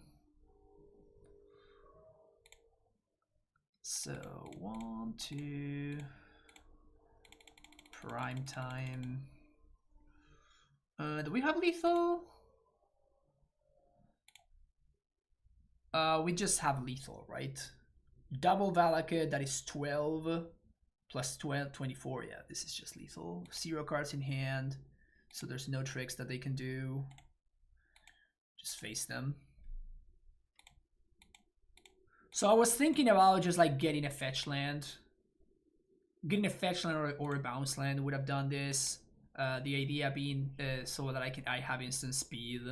So 1, 2, prime time. Do we have lethal? We just have lethal, right? Double Valakut, that is 12 plus 12, 24. Yeah, this is just lethal. 0 cards in hand, so there's no tricks that they can do. Just face them. So I was thinking about just like getting a fetch land. Getting a fetch land or a bounce land would have done this. The idea being so that I have instant speed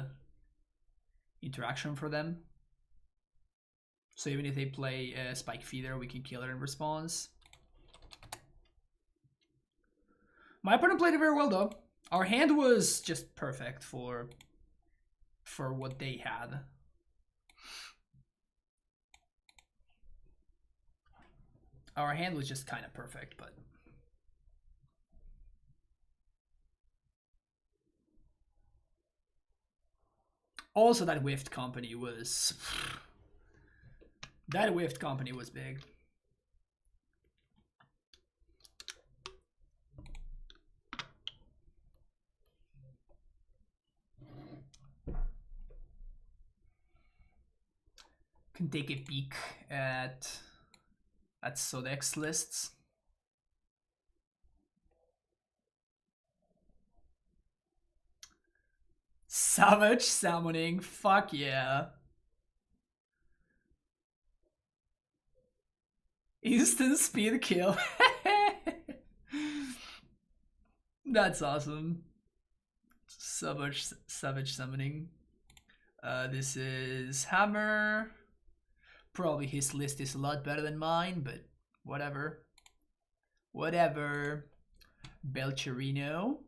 interaction for them. So even if they play Spike Feeder, we can kill it in response. My opponent played it very well though. Our hand was just perfect for what they had. Our hand was just kind of perfect, but also that Whiffed Company was big. Can take a peek at Sodex lists. Savage summoning, fuck yeah. Instant speed kill. That's awesome. Savage summoning. This is Hammer. Probably his list is a lot better than mine, but whatever. Whatever. Belcherino.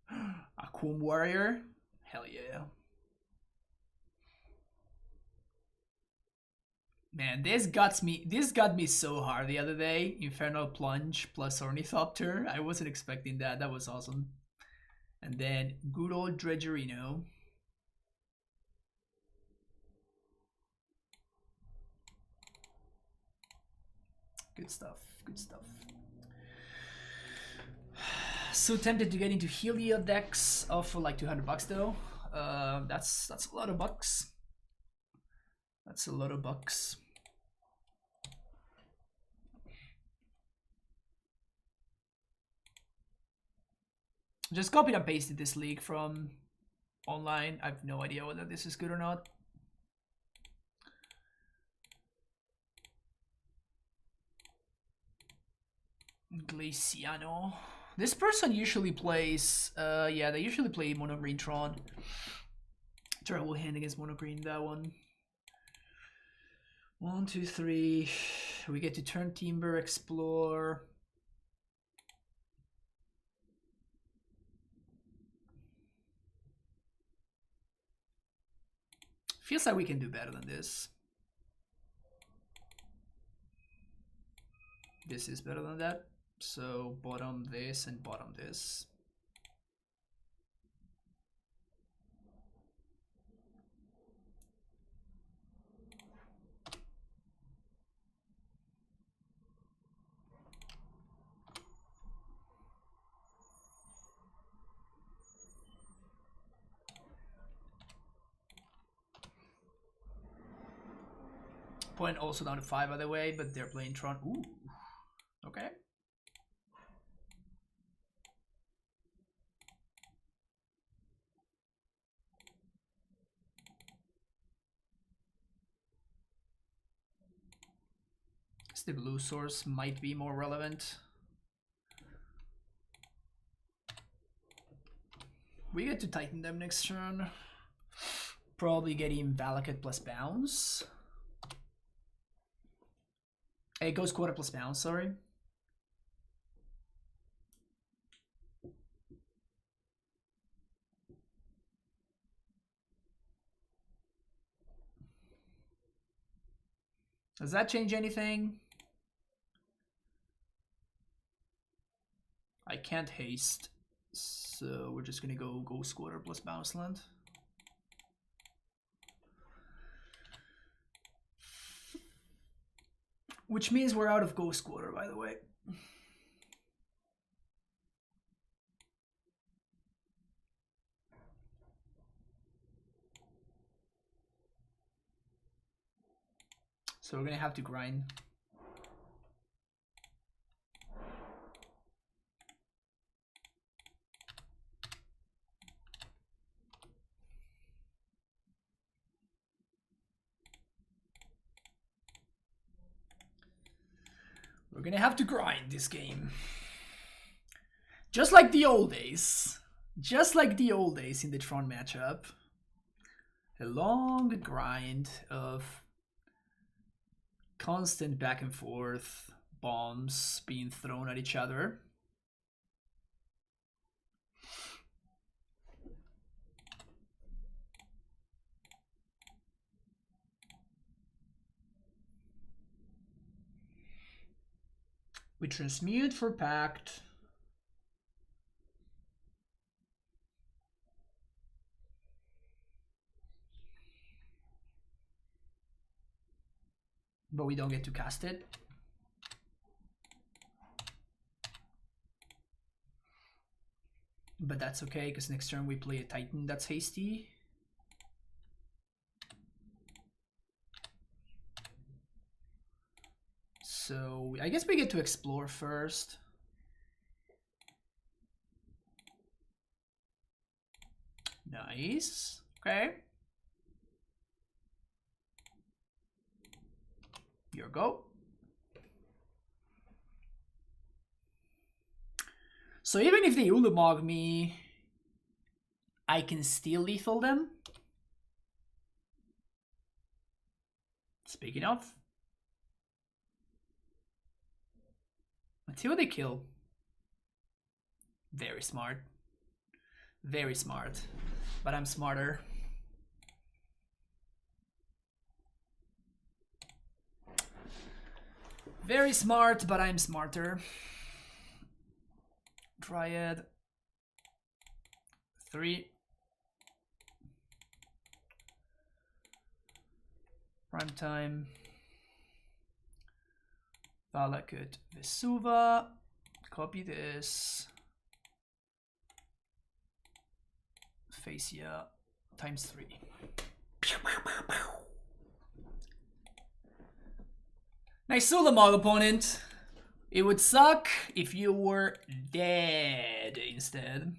Aquam Warrior. Hell yeah. Man, this got me so hard the other day. Infernal Plunge plus Ornithopter. I wasn't expecting that. That was awesome. And then good old Dredgerino. Good stuff. Good stuff. So tempted to get into Heliod decks for like $200 though. That's a lot of bucks. That's a lot of bucks. Just copied and pasted this league from online. I have no idea whether this is good or not. Glaciano. This person usually plays, yeah, they usually play mono green Tron. Terrible hand against mono green, that one. 1, 2, 3. We get to turn Timber, explore. Feels like we can do better than this. This is better than that. So bottom this and bottom this. Point also down to 5 by the way, but they're playing Tron. Ooh, okay. The blue source might be more relevant. We get to Titan them next turn. Probably getting Valakut plus bounce. It goes quarter plus bounce, sorry. Does that change anything? I can't haste, so we're just gonna go Ghost Quarter plus Bounce Land. Which means we're out of Ghost Quarter, by the way. So we're gonna have to grind. We're gonna have to grind this game. Just like the old days. Just like the old days in the Tron matchup. A long grind of constant back and forth bombs being thrown at each other. We transmute for Pact. But we don't get to cast it. But that's okay, because next turn we play a Titan that's hasty. So I guess we get to explore first. Nice. Okay. Your go. So even if they Ulamog me, I can still lethal them. Speaking of. Let's see what they kill. Very smart. Very smart. But I'm smarter. Very smart, but I'm smarter. Dryad. 3. Prime time. Valakut Vesuva. Copy this. Facia times 3. Nice Sulamog, opponent. It would suck if you were dead instead.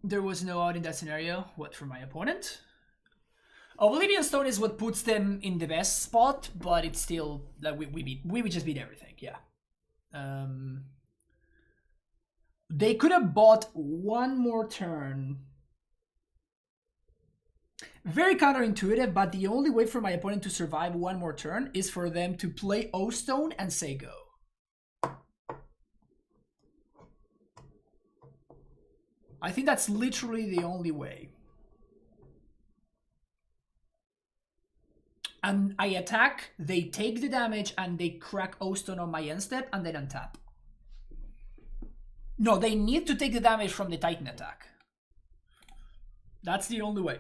There was no out in that scenario. What for my opponent? Oblivion Stone is what puts them in the best spot, but it's still like we just beat everything. Yeah. They could have bought one more turn. Very counterintuitive, but the only way for my opponent to survive one more turn is for them to play O-Stone and say go. I think that's literally the only way. And I attack, they take the damage, and they crack O-Stone on my end step, and then untap. No, they need to take the damage from the Titan attack. That's the only way.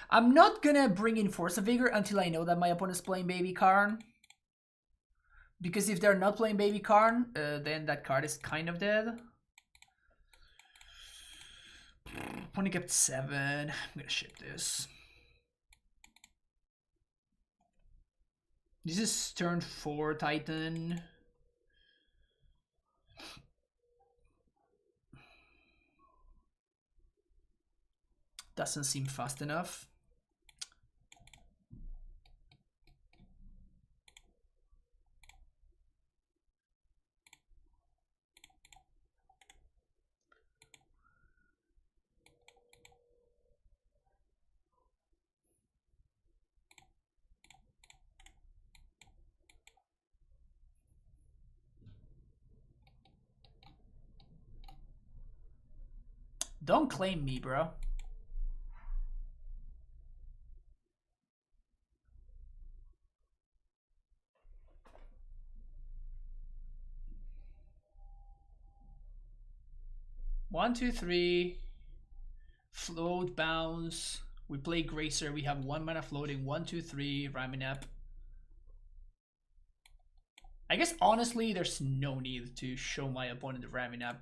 I'm not gonna bring in Force of Vigor until I know that my opponent's playing Baby Karn. Because if they're not playing Baby Karn, then that card is kind of dead. Opponent kept 7. I'm gonna ship this. This is turn 4 Titan. Doesn't seem fast enough. Don't claim me, bro. One, two, three. Float, bounce. We play Gracer. We have 1 mana floating. 1, 2, 3. Raminap. I guess honestly, there's no need to show my opponent the Raminap.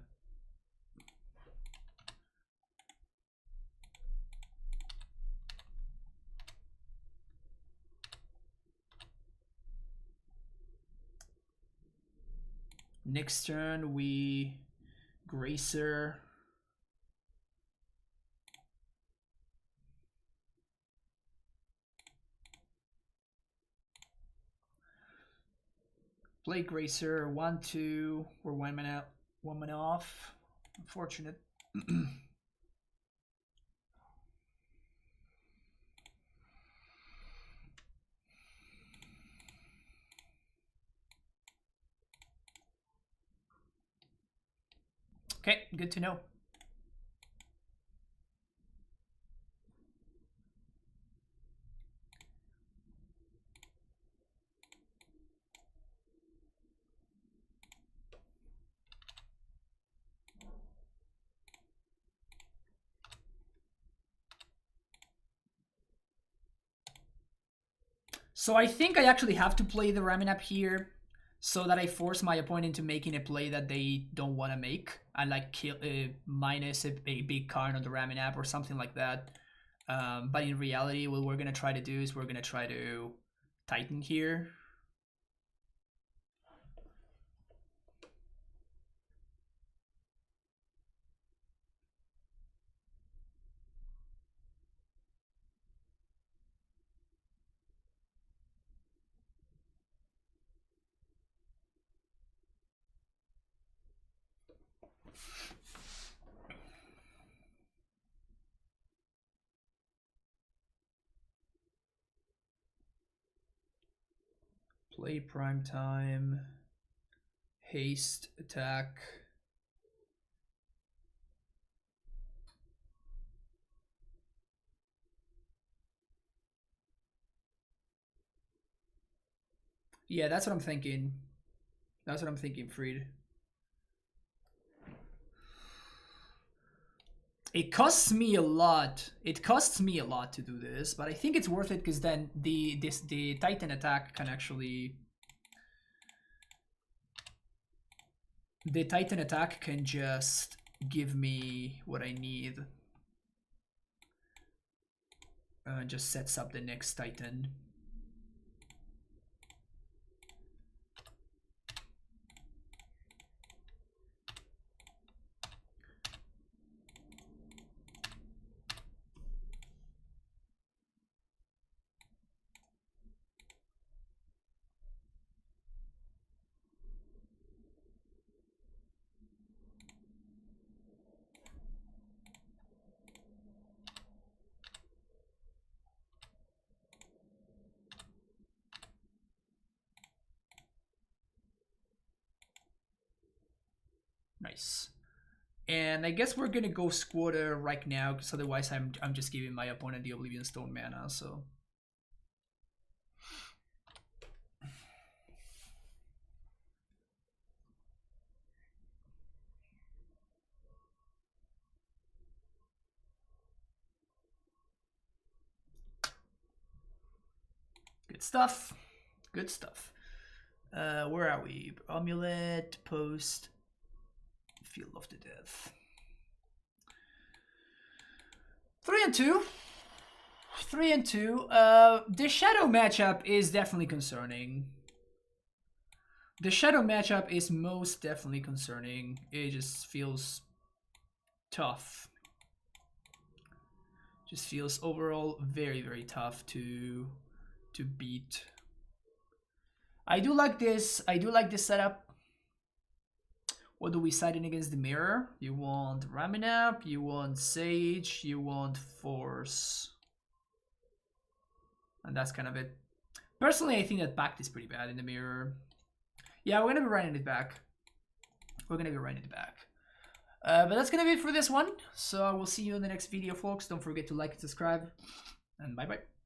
Next turn we Gracer. Play Gracer, 1-2. We're 1 mana off. Unfortunate. Okay, good to know. So I think I actually have to play the Raminap here so that I force my opponent into making a play that they don't want to make and like kill minus a big card on the Raminap or something like that. But in reality, what we're gonna try to do is we're gonna try to Titan here. Play prime time. Haste attack. Yeah, that's what I'm thinking. That's what I'm thinking, Freed. It costs me a lot. It costs me a lot to do this, but I think it's worth it because then the Titan attack can actually. The Titan attack can just give me what I need. Just sets up the next Titan. Nice. And I guess we're gonna go squatter right now, because otherwise I'm just giving my opponent the Oblivion Stone mana, so. Good stuff. Good stuff. Where are we? Amulet, post, Field of the Death. 3 and 2. 3 and 2. The Shadow matchup is definitely concerning. The Shadow matchup is most definitely concerning. It just feels tough. Just feels overall very, very tough to beat. I do like this. I do like this setup. What do we side in against the mirror? You want Raminap, you want Sage, you want Force. And that's kind of it. Personally, I think that Pact is pretty bad in the mirror. Yeah, we're gonna be running it back. We're gonna be running it back. But that's gonna be it for this one. So I will see you in the next video, folks. Don't forget to like and subscribe. And bye-bye.